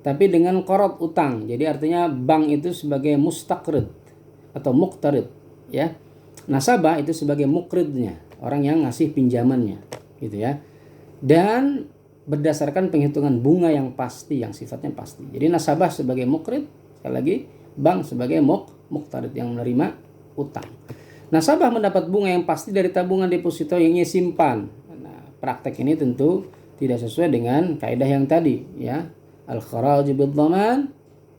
tapi dengan qard utang. Jadi artinya bank itu sebagai mustaqrid atau muqtarid ya. Nasabah itu sebagai muqridnya, orang yang ngasih pinjamannya gitu ya. Dan berdasarkan penghitungan bunga yang pasti, yang sifatnya pasti. Jadi nasabah sebagai muqrid, sekali lagi bank sebagai muqtarid yang menerima utang. Nasabah mendapat bunga yang pasti dari tabungan deposito yang ia simpan. Nah, praktek ini tentu tidak sesuai dengan kaidah yang tadi ya. Al-kharaj bid-dhaman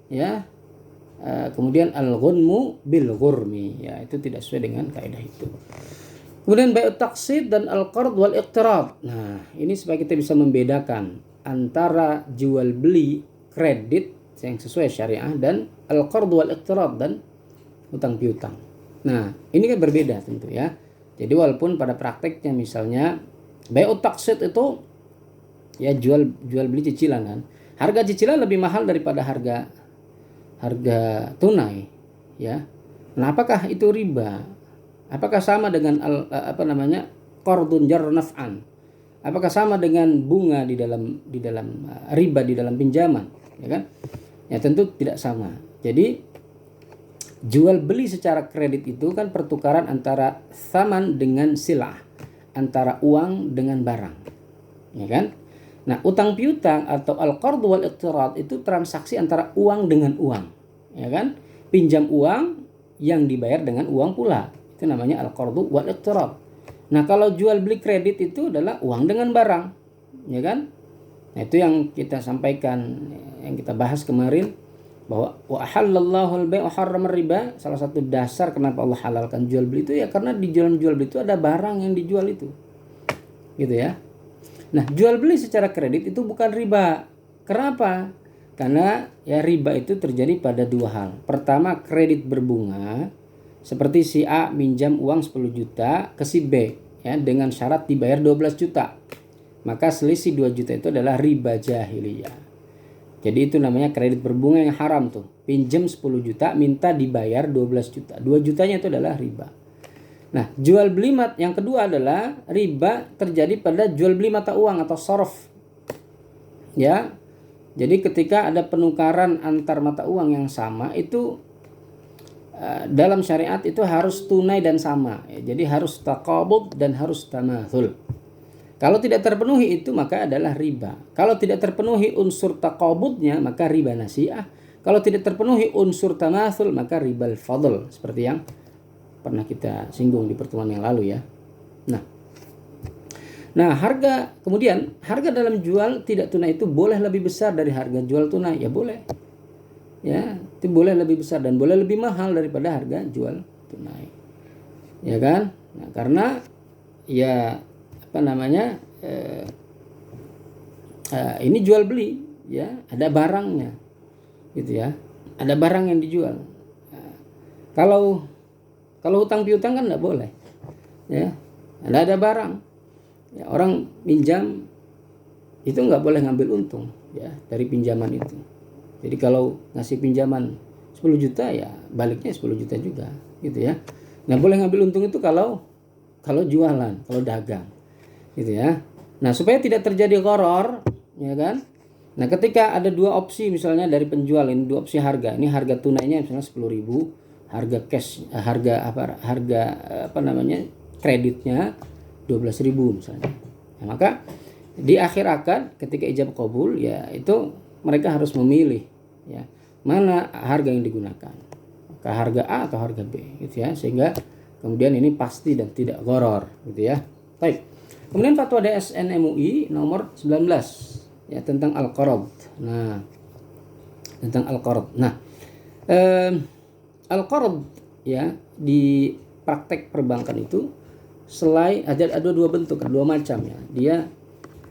ya. Kemudian al-ghunmu bil ghurmi, ya itu tidak sesuai dengan kaidah itu. Kemudian bai'ut taqsid dan al-qard wal iqtirad. Nah, ini supaya kita bisa membedakan antara jual beli kredit yang sesuai syariah dan al-qard wal iqtirad dan utang piutang. Nah, ini kan berbeda tentu ya. Jadi walaupun pada prakteknya misalnya bai'ut taqsid itu ya jual beli cicilan kan. Harga cicilan lebih mahal daripada harga tunai ya. Nah, apakah itu riba? Apakah sama dengan qardun jar naf'an? Apakah sama dengan bunga di dalam riba di dalam pinjaman, ya kan? Ya tentu tidak sama. Jadi jual beli secara kredit itu kan pertukaran antara tsaman dengan silah, antara uang dengan barang, ya kan? Nah, utang piutang atau al-qard wal iqtirad itu transaksi antara uang dengan uang, ya kan? Pinjam uang yang dibayar dengan uang pula. Itu namanya al-qard wal iqtirad. Nah, kalau jual beli kredit itu adalah uang dengan barang, ya kan? Nah, itu yang kita sampaikan, yang kita bahas kemarin, bahwa wa ahallallahu al-bai' wa harrama riba. Salah satu dasar kenapa Allah halalkan jual beli itu ya karena di jual beli itu ada barang yang dijual itu. Gitu ya. Nah, jual beli secara kredit itu bukan riba. Kenapa? Karena ya riba itu terjadi pada dua hal. Pertama, kredit berbunga, seperti si A minjam uang 10 juta ke si B ya dengan syarat dibayar 12 juta. Maka selisih 2 juta itu adalah riba jahiliyah. Jadi itu namanya kredit berbunga yang haram tuh. Pinjam 10 juta minta dibayar 12 juta. 2 jutanya itu adalah riba. Nah, jual beli yang kedua adalah riba terjadi pada jual beli mata uang atau shorof. Ya. Jadi ketika ada penukaran antar mata uang yang sama itu dalam syariat itu harus tunai dan sama. Ya, jadi harus taqabud dan harus tamathul. Kalau tidak terpenuhi itu maka adalah riba. Kalau tidak terpenuhi unsur taqabudnya maka riba nasi'ah. Kalau tidak terpenuhi unsur tamathul maka ribal fadl, seperti yang pernah kita singgung di pertemuan yang lalu ya. Nah, harga dalam jual tidak tunai itu boleh lebih besar dari harga jual tunai, ya boleh. Ya, itu boleh lebih besar dan boleh lebih mahal daripada harga jual tunai. Ya kan? Nah, karena ya ini jual beli ya, ada barangnya. Gitu ya. Ada barang yang dijual. Nah, kalau hutang piutang kan enggak boleh. Ya. Ada barang. Ya, orang pinjam itu enggak boleh ngambil untung ya dari pinjaman itu. Jadi kalau ngasih pinjaman 10 juta ya baliknya 10 juta juga gitu ya. Nah, boleh ngambil untung itu kalau jualan, kalau dagang. Gitu ya. Nah, supaya tidak terjadi gharar, ya kan? Nah, ketika ada dua opsi misalnya dari penjual, ini dua opsi harga. Ini harga tunainya misalnya 10.000, harga cash kreditnya 12.000 misalnya. Nah, maka di akhir akad ketika ijab qabul ya itu mereka harus memilih ya mana harga yang digunakan. Maka harga A atau harga B gitu ya, sehingga kemudian ini pasti dan tidak gharar gitu ya. Baik. Kemudian fatwa DSN MUI nomor 19 ya tentang al-qard. Nah, tentang al-qard. Nah, al-qard ya di praktek perbankan itu selain ada dua bentuk, dua macam ya. Dia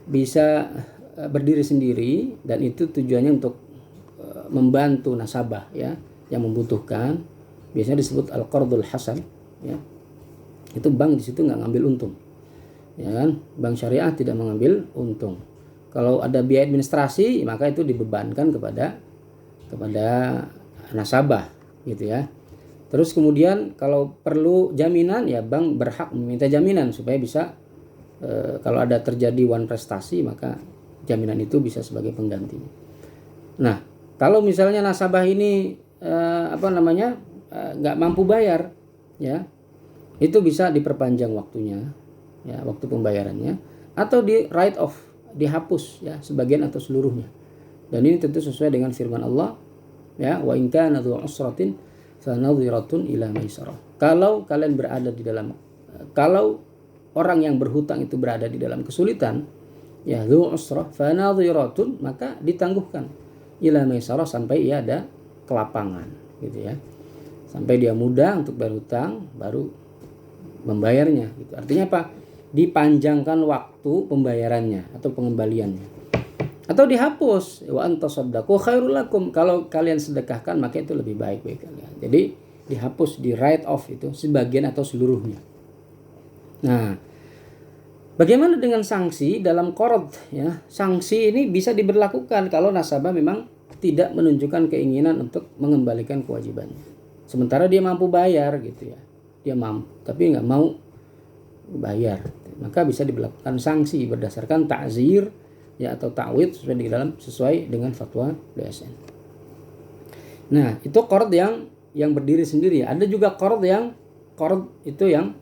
bisa berdiri sendiri dan itu tujuannya untuk membantu nasabah ya yang membutuhkan. Biasanya disebut al-qardul hasan ya. Itu bank di situ nggak ngambil untung. Ya kan? Bank syariah tidak mengambil untung. Kalau ada biaya administrasi maka itu dibebankan kepada nasabah gitu ya. Terus kemudian kalau perlu jaminan ya bank berhak meminta jaminan supaya bisa kalau ada terjadi wan prestasi maka jaminan itu bisa sebagai pengganti. Nah, kalau misalnya nasabah ini nggak mampu bayar ya, itu bisa diperpanjang waktunya ya, waktu pembayarannya, atau di write off, dihapus ya sebagian atau seluruhnya. Dan ini tentu sesuai dengan firman Allah ya, wa in kana dzu usratin fanadhiratun ila maisarah. Kalau orang yang berhutang itu berada di dalam kesulitan ya, dzu usrah fanadhiratun, maka ditangguhkan ila maisarah sampai ia ada kelapangan gitu ya. Sampai dia mudah untuk bayar hutang, baru membayarnya gitu. Artinya apa? Dipanjangkan waktu pembayarannya atau pengembaliannya. Atau dihapus, wa antasaddaqu khairul lakum. Kalau kalian sedekahkan maka itu lebih baik bagi kalian. Jadi dihapus, di write off itu sebagian atau seluruhnya. Nah, bagaimana dengan sanksi dalam qard ya? Sanksi ini bisa diberlakukan kalau nasabah memang tidak menunjukkan keinginan untuk mengembalikan kewajibannya. Sementara dia mampu bayar gitu ya. Dia mampu tapi nggak mau bayar. Maka bisa diberlakukan sanksi berdasarkan ta'zir ya atau ta'wid sesuai dengan fatwa DSN. Nah, itu qard yang berdiri sendiri. Ada juga qard itu yang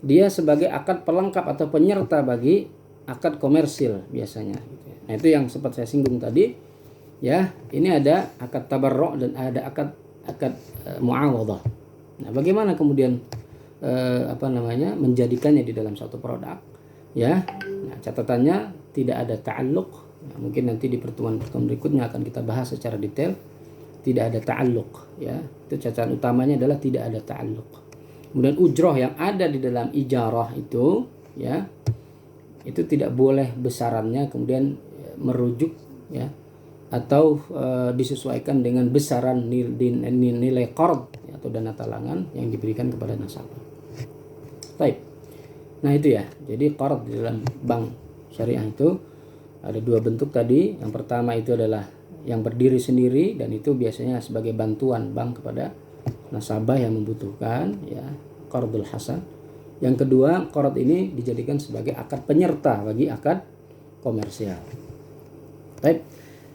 dia sebagai akad pelengkap atau penyerta bagi akad komersil biasanya. Nah, itu yang sempat saya singgung tadi. Ya, ini ada akad tabarru' dan ada akad muawadhah. Nah, bagaimana kemudian menjadikannya di dalam satu produk? Ya, nah, catatannya tidak ada ta'alluq. Nah, mungkin nanti di pertemuan berikutnya akan kita bahas secara detail. Tidak ada ta'alluq. Ya, itu catatan utamanya adalah tidak ada ta'alluq. Kemudian ujroh yang ada di dalam ijarah itu, ya, itu tidak boleh besarannya kemudian merujuk, ya, atau disesuaikan dengan besaran nilai qard ya, atau dana talangan yang diberikan kepada nasabah. Baik. Nah itu ya. Jadi qard di dalam bank syariah itu ada dua bentuk tadi. Yang pertama itu adalah yang berdiri sendiri dan itu biasanya sebagai bantuan bank kepada nasabah yang membutuhkan, ya, qardul hasan. Yang kedua, qard ini dijadikan sebagai akad penyerta bagi akad komersial. Baik.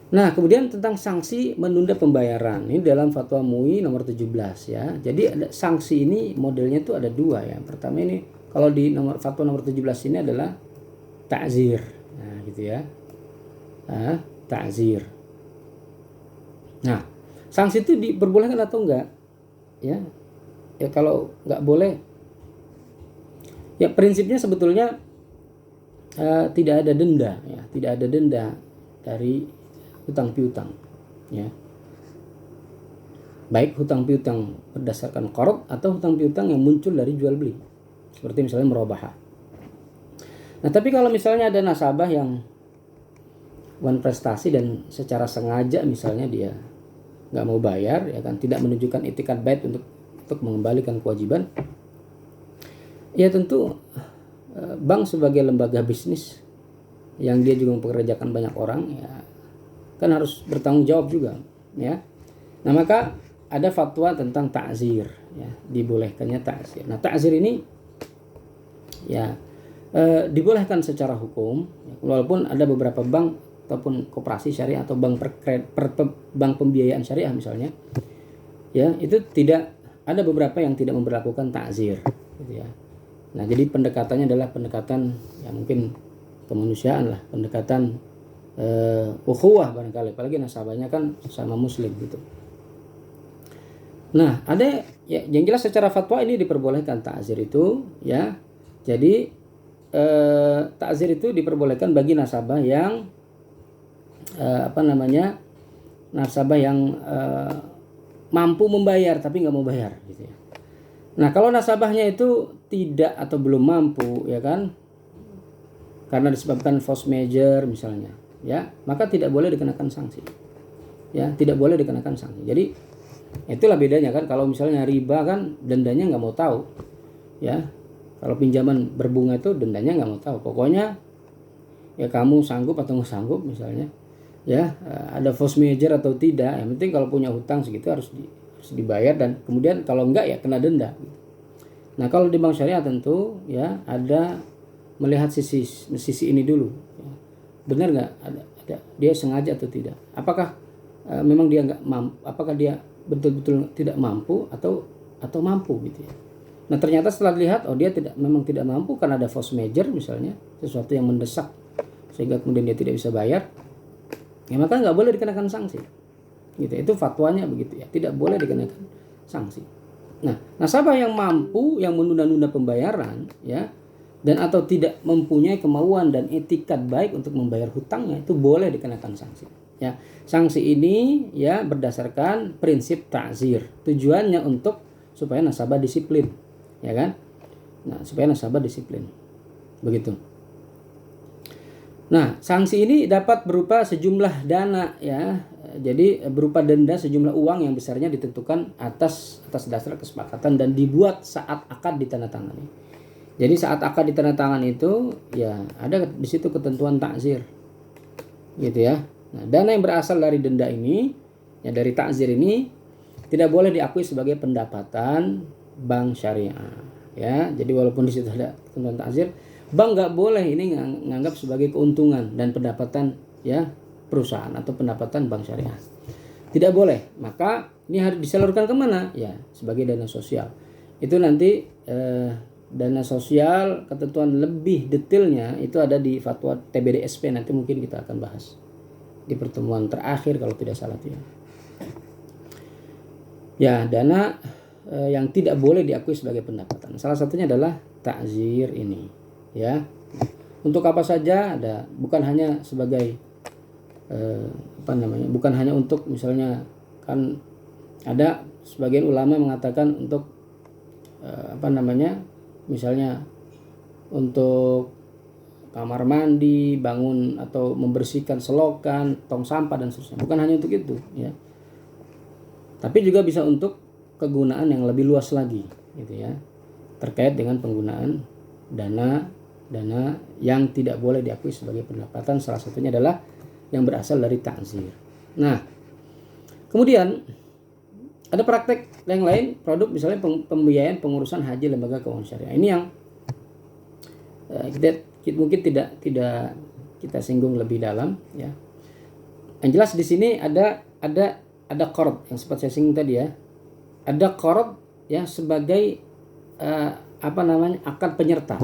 Nah, kemudian tentang sanksi menunda pembayaran. Ini dalam fatwa MUI nomor 17 ya. Jadi ada sanksi ini modelnya itu ada dua ya. Pertama ini kalau di fatwa nomor 17 ini adalah ta'zir. Nah, gitu ya. Ta'zir. Nah, sanksi itu diperbolehkan atau enggak? Ya. Ya kalau enggak boleh, ya prinsipnya sebetulnya tidak ada denda ya, tidak ada denda dari hutang piutang ya. Baik hutang piutang berdasarkan qard atau hutang piutang yang muncul dari jual beli. Seperti misalnya murabahah. Nah, tapi kalau misalnya ada nasabah yang prestasi dan secara sengaja misalnya dia nggak mau bayar ya kan, tidak menunjukkan itikat baik untuk mengembalikan kewajiban, ya tentu bank sebagai lembaga bisnis yang dia juga mempekerjakan banyak orang ya kan harus bertanggung jawab juga ya. Nah, maka ada fatwa tentang ta'zir ya, dibolehkannya ta'zir. Nah, ta'zir ini ya dibolehkan secara hukum ya, walaupun ada beberapa bank ataupun koperasi syariah atau bank bank pembiayaan syariah misalnya ya, itu tidak, ada beberapa yang tidak memberlakukan ta'zir gitu ya. Nah, jadi pendekatannya adalah pendekatan ya mungkin kemanusiaan lah, pendekatan ukhuwah barangkali, apalagi nasabahnya kan sama muslim gitu. Nah, ada ya, yang jelas secara fatwa ini diperbolehkan ta'zir itu ya. Jadi ta'zir itu diperbolehkan bagi nasabah yang nasabah yang mampu membayar tapi nggak mau bayar gitu ya. Nah, kalau nasabahnya itu tidak atau belum mampu ya kan, karena disebabkan force majeure misalnya ya, maka tidak boleh dikenakan sanksi ya, tidak boleh dikenakan sanksi. Jadi itulah bedanya kan, kalau misalnya riba kan dendanya nggak mau tahu ya, kalau pinjaman berbunga itu dendanya nggak mau tahu, pokoknya ya kamu sanggup atau nggak sanggup misalnya ya, ada force majeure atau tidak, yang penting kalau punya hutang segitu harus dibayar, dan kemudian kalau enggak ya kena denda. Nah, kalau di bank syariah tentu ya ada melihat sisi ini dulu ya. Benar nggak ada dia sengaja atau tidak, apakah memang dia nggak mampu, apakah dia betul-betul tidak mampu atau mampu gitu ya. Nah, ternyata setelah dilihat dia memang tidak mampu karena ada force majeure misalnya, sesuatu yang mendesak sehingga kemudian dia tidak bisa bayar, ya maka nggak boleh dikenakan sanksi gitu. Itu fatwanya begitu ya, tidak boleh dikenakan sanksi. Nah, nasabah yang mampu, yang menunda-nunda pembayaran ya, dan atau tidak mempunyai kemauan dan etikat baik untuk membayar hutangnya, itu boleh dikenakan sanksi Ya, sanksi ini ya berdasarkan prinsip ta'zir. Tujuannya untuk supaya nasabah disiplin, ya kan? Nah, supaya nasabah disiplin. Begitu. Nah, sanksi ini dapat berupa sejumlah dana ya. Jadi berupa denda sejumlah uang yang besarnya ditentukan atas dasar kesepakatan dan dibuat saat akad ditandatangani. Jadi saat akad ditandatangani itu ya ada di situ ketentuan takzir. Gitu ya. Nah, dana yang berasal dari denda ini ya dari takzir ini tidak boleh diakui sebagai pendapatan bank syariah ya. Jadi walaupun di situ ada ketentuan takzir, bank nggak boleh ini nganggap sebagai keuntungan dan pendapatan ya perusahaan atau pendapatan bank syariah. Tidak boleh. Maka ini harus disalurkan kemana? Ya sebagai dana sosial. Itu nanti dana sosial ketentuan lebih detailnya itu ada di fatwa TBDSP, nanti mungkin kita akan bahas di pertemuan terakhir kalau tidak salah itu ya. Ya dana yang tidak boleh diakui sebagai pendapatan. Salah satunya adalah takzir ini. Ya, untuk apa saja ada, bukan hanya sebagai bukan hanya untuk misalnya kan ada sebagian ulama mengatakan untuk misalnya untuk kamar mandi, bangun atau membersihkan selokan, tong sampah dan seterusnya. Bukan hanya untuk itu, ya. Tapi juga bisa untuk kegunaan yang lebih luas lagi, gitu ya. Terkait dengan penggunaan dana yang tidak boleh diakui sebagai pendapatan, salah satunya adalah yang berasal dari takzir. Nah, kemudian ada praktek yang lain, produk misalnya pembiayaan pengurusan haji lembaga keuangan syariah. Ini yang kita mungkin tidak kita singgung lebih dalam, ya. Yang jelas di sini ada qard yang sempat saya singgung tadi ya. Ada qard ya sebagai akad penyerta.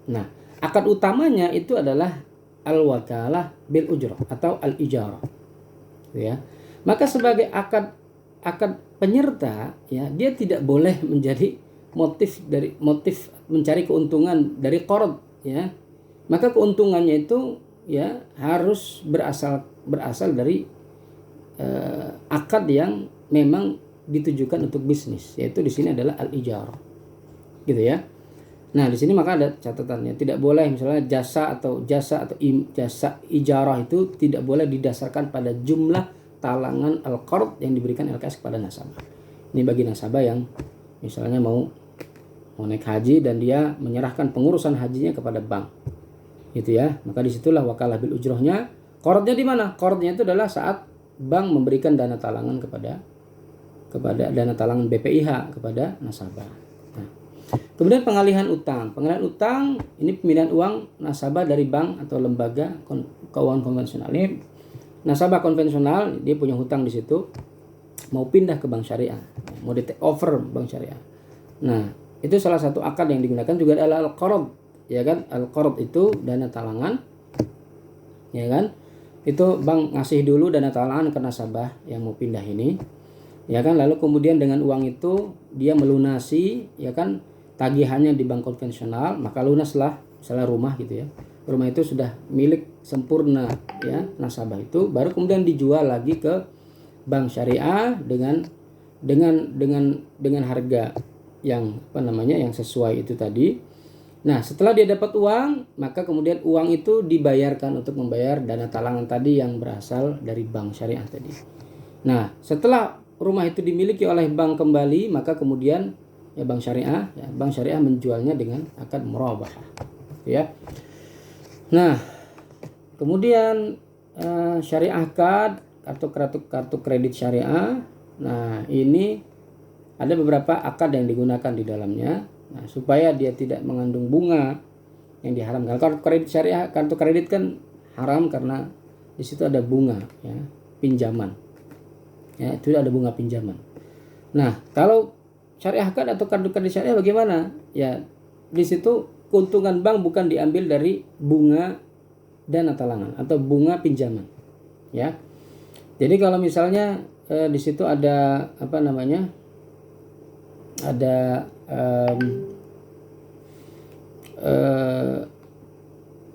Nah, akad utamanya itu adalah al-wakalah bil ujrah atau al-ijarah. Ya. Maka sebagai akad penyerta ya, dia tidak boleh menjadi motif mencari keuntungan dari qard ya. Maka keuntungannya itu ya harus berasal dari akad yang memang ditujukan untuk bisnis, yaitu di sini adalah al-ijarah. Gitu ya. Nah, di sini maka ada catatannya, tidak boleh misalnya jasa ijarah itu tidak boleh didasarkan pada jumlah talangan al-qard yang diberikan LKS kepada nasabah. Ini bagi nasabah yang misalnya mau naik haji dan dia menyerahkan pengurusan hajinya kepada bank. Gitu ya. Maka disitulah wakalah bil ujrohnya. Qardnya di mana? Qardnya itu adalah saat bank memberikan dana talangan kepada dana talangan BPIH kepada nasabah. Kemudian pengalihan utang. Pengalihan utang ini pemilihan uang nasabah dari bank atau lembaga keuangan konvensional. Ini nasabah konvensional, dia punya hutang di situ, mau pindah ke bank syariah, mau di take over bank syariah. Nah, itu salah satu akad yang digunakan juga adalah al-qard, ya kan? Al-qard itu dana talangan, ya kan? Itu bank ngasih dulu dana talangan ke nasabah yang mau pindah ini, ya kan? Lalu kemudian dengan uang itu dia melunasi, ya kan? Tagihannya di bank konvensional, maka lunaslah misalnya rumah gitu ya. Rumah itu sudah milik sempurna ya nasabah itu, baru kemudian dijual lagi ke bank syariah dengan harga yang yang sesuai itu tadi. Nah, setelah dia dapat uang, maka kemudian uang itu dibayarkan untuk membayar dana talangan tadi yang berasal dari bank syariah tadi. Nah, setelah rumah itu dimiliki oleh bank kembali, maka kemudian bank syariah menjualnya dengan akad murabahah, ya. Nah, kemudian syariah card atau kartu kredit syariah. Nah, ini ada beberapa akad yang digunakan di dalamnya. Nah, supaya dia tidak mengandung bunga yang diharamkan. Kartu kredit syariah, kartu kredit kan haram karena di situ ada bunga, ya, pinjaman. Ya, itu ada bunga pinjaman. Nah, kalau syariah card atau kartu kredit syariah bagaimana? Ya, di situ keuntungan bank bukan diambil dari bunga dana talangan atau bunga pinjaman. Ya. Jadi kalau misalnya di situ ada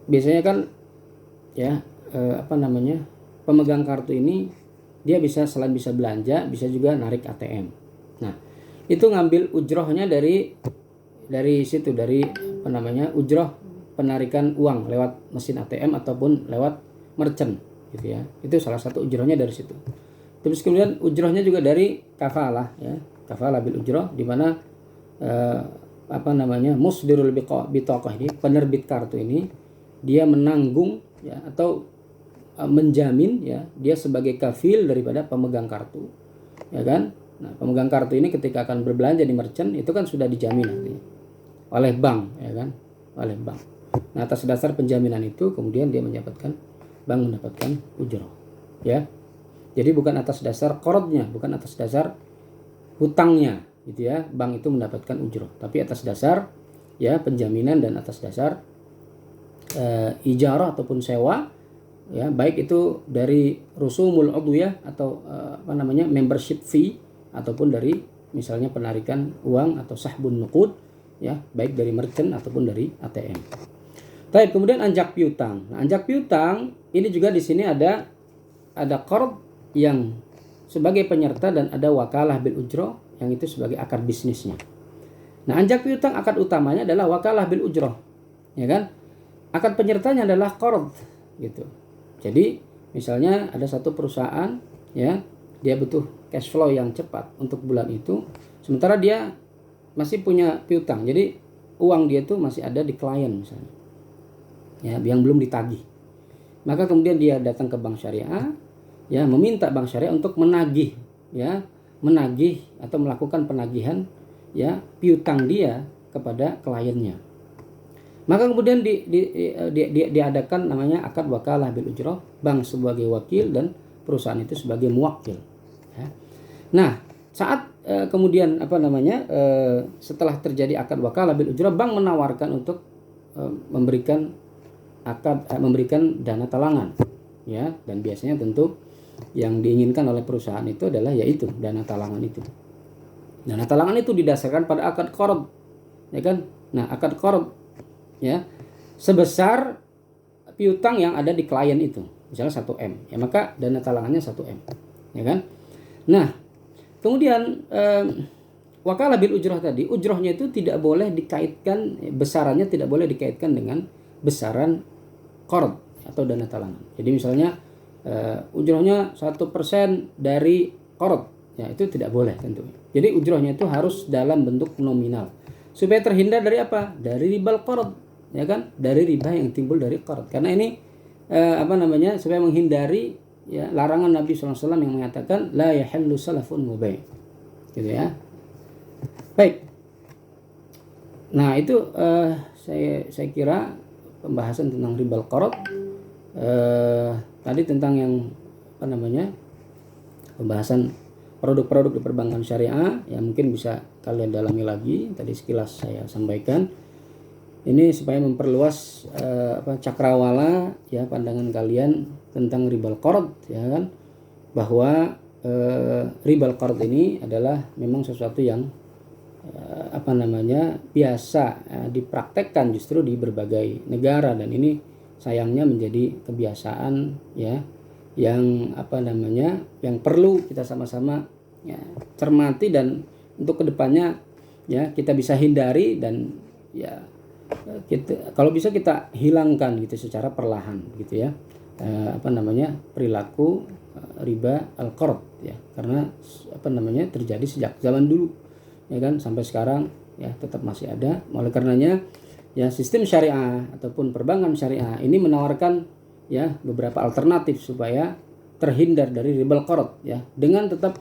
biasanya kan ya pemegang kartu ini dia bisa selain bisa belanja, bisa juga narik ATM. Nah, itu ngambil ujrohnya dari situ, dari ujroh penarikan uang lewat mesin ATM ataupun lewat merchant gitu ya. Itu salah satu ujrohnya dari situ. Terus kemudian ujrohnya juga dari kafalah ya. Kafalah bil ujroh, di mana musdirul bitaqah ini, penerbit kartu ini dia menanggung ya atau menjamin ya, dia sebagai kafil daripada pemegang kartu, ya kan? Nah, pemegang kartu ini ketika akan berbelanja di merchant itu kan sudah dijamin nanti oleh bank, ya kan? Oleh bank. Nah, atas dasar penjaminan itu kemudian dia bank mendapatkan ujroh, ya. Jadi bukan atas dasar qardnya, bukan atas dasar hutangnya, gitu ya. Bank itu mendapatkan ujroh, tapi atas dasar ya penjaminan dan atas dasar ijarah ataupun sewa. Ya, baik itu dari rusumul udwiyah atau membership fee, ataupun dari misalnya penarikan uang atau sahbun nuqud ya, baik dari merchant ataupun dari ATM. Baik, kemudian anjak piutang. Nah, anjak piutang ini juga di sini ada qard yang sebagai penyerta dan ada wakalah bil ujroh yang itu sebagai akad bisnisnya. Nah, anjak piutang akad utamanya adalah wakalah bil ujroh, ya kan? Akad penyertanya adalah qard gitu. Jadi misalnya ada satu perusahaan ya, dia butuh cash flow yang cepat untuk bulan itu, sementara dia masih punya piutang. Jadi uang dia itu masih ada di klien misalnya, ya, yang belum ditagih. Maka kemudian dia datang ke bank syariah, ya, meminta bank syariah untuk menagih atau melakukan penagihan ya piutang dia kepada kliennya. Maka kemudian diadakan namanya akad wakalah bil ujroh, bank sebagai wakil dan perusahaan itu sebagai muwakil. Ya. Nah, saat kemudian setelah terjadi akad wakalah bil ujroh, bank menawarkan untuk memberikan dana talangan, ya, dan biasanya tentu yang diinginkan oleh perusahaan itu adalah yaitu dana talangan itu. Dana talangan itu didasarkan pada akad qard, ya kan? Nah, akad qard ya sebesar piutang yang ada di klien itu, misalnya 1M, ya, maka dana talangannya 1M, ya kan? Nah, kemudian wakalah bil ujroh tadi, ujrohnya itu tidak boleh dikaitkan, besarannya tidak boleh dikaitkan dengan besaran qard atau dana talangan. Jadi misalnya ujrohnya 1% dari qard, ya, itu tidak boleh tentunya. Jadi ujrohnya itu harus dalam bentuk nominal supaya terhindar dari apa? Dari ribal qard, ya kan, dari riba yang timbul dari qard. Karena ini supaya menghindari ya larangan Nabi SAW yang mengatakan la yahillu salafun mubay', gitu ya. Baik, nah itu saya kira pembahasan tentang ribal qard, tadi tentang yang pembahasan produk-produk di perbankan syariah, yang mungkin bisa kalian dalami lagi. Tadi sekilas saya sampaikan. Ini supaya memperluas cakrawala ya pandangan kalian tentang ribal qard, ya kan, bahwa ribal qard ini adalah memang sesuatu yang biasa dipraktekkan justru di berbagai negara, dan ini sayangnya menjadi kebiasaan ya yang yang perlu kita sama-sama ya cermati, dan untuk kedepannya ya kita bisa hindari, dan ya kita kalau bisa kita hilangkan gitu secara perlahan gitu ya perilaku riba al-qard ya, karena terjadi sejak zaman dulu, ya kan, sampai sekarang ya tetap masih ada. Oleh karenanya ya sistem syariah ataupun perbankan syariah ini menawarkan ya beberapa alternatif supaya terhindar dari ribal qard ya, dengan tetap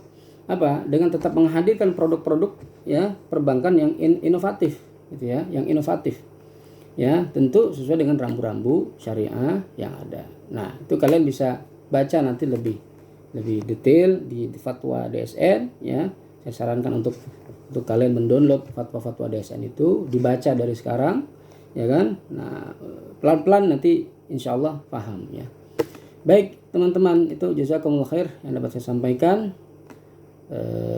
menghadirkan produk-produk ya perbankan yang inovatif gitu ya, yang inovatif ya, tentu sesuai dengan rambu-rambu syariah yang ada. Nah, itu kalian bisa baca nanti lebih detail di fatwa DSN ya. Saya sarankan untuk kalian mendownload fatwa-fatwa DSN itu, dibaca dari sekarang, ya kan. Nah, pelan-pelan nanti insyaallah paham ya. Baik teman-teman, itu jazakumullah khair yang dapat saya sampaikan.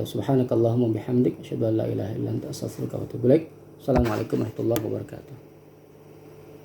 Subhanakallahumma bihamdik asyhadu an la ilaha illa anta astaghfiruka wa atubu ilaik. Assalamualaikum warahmatullahi wabarakatuh.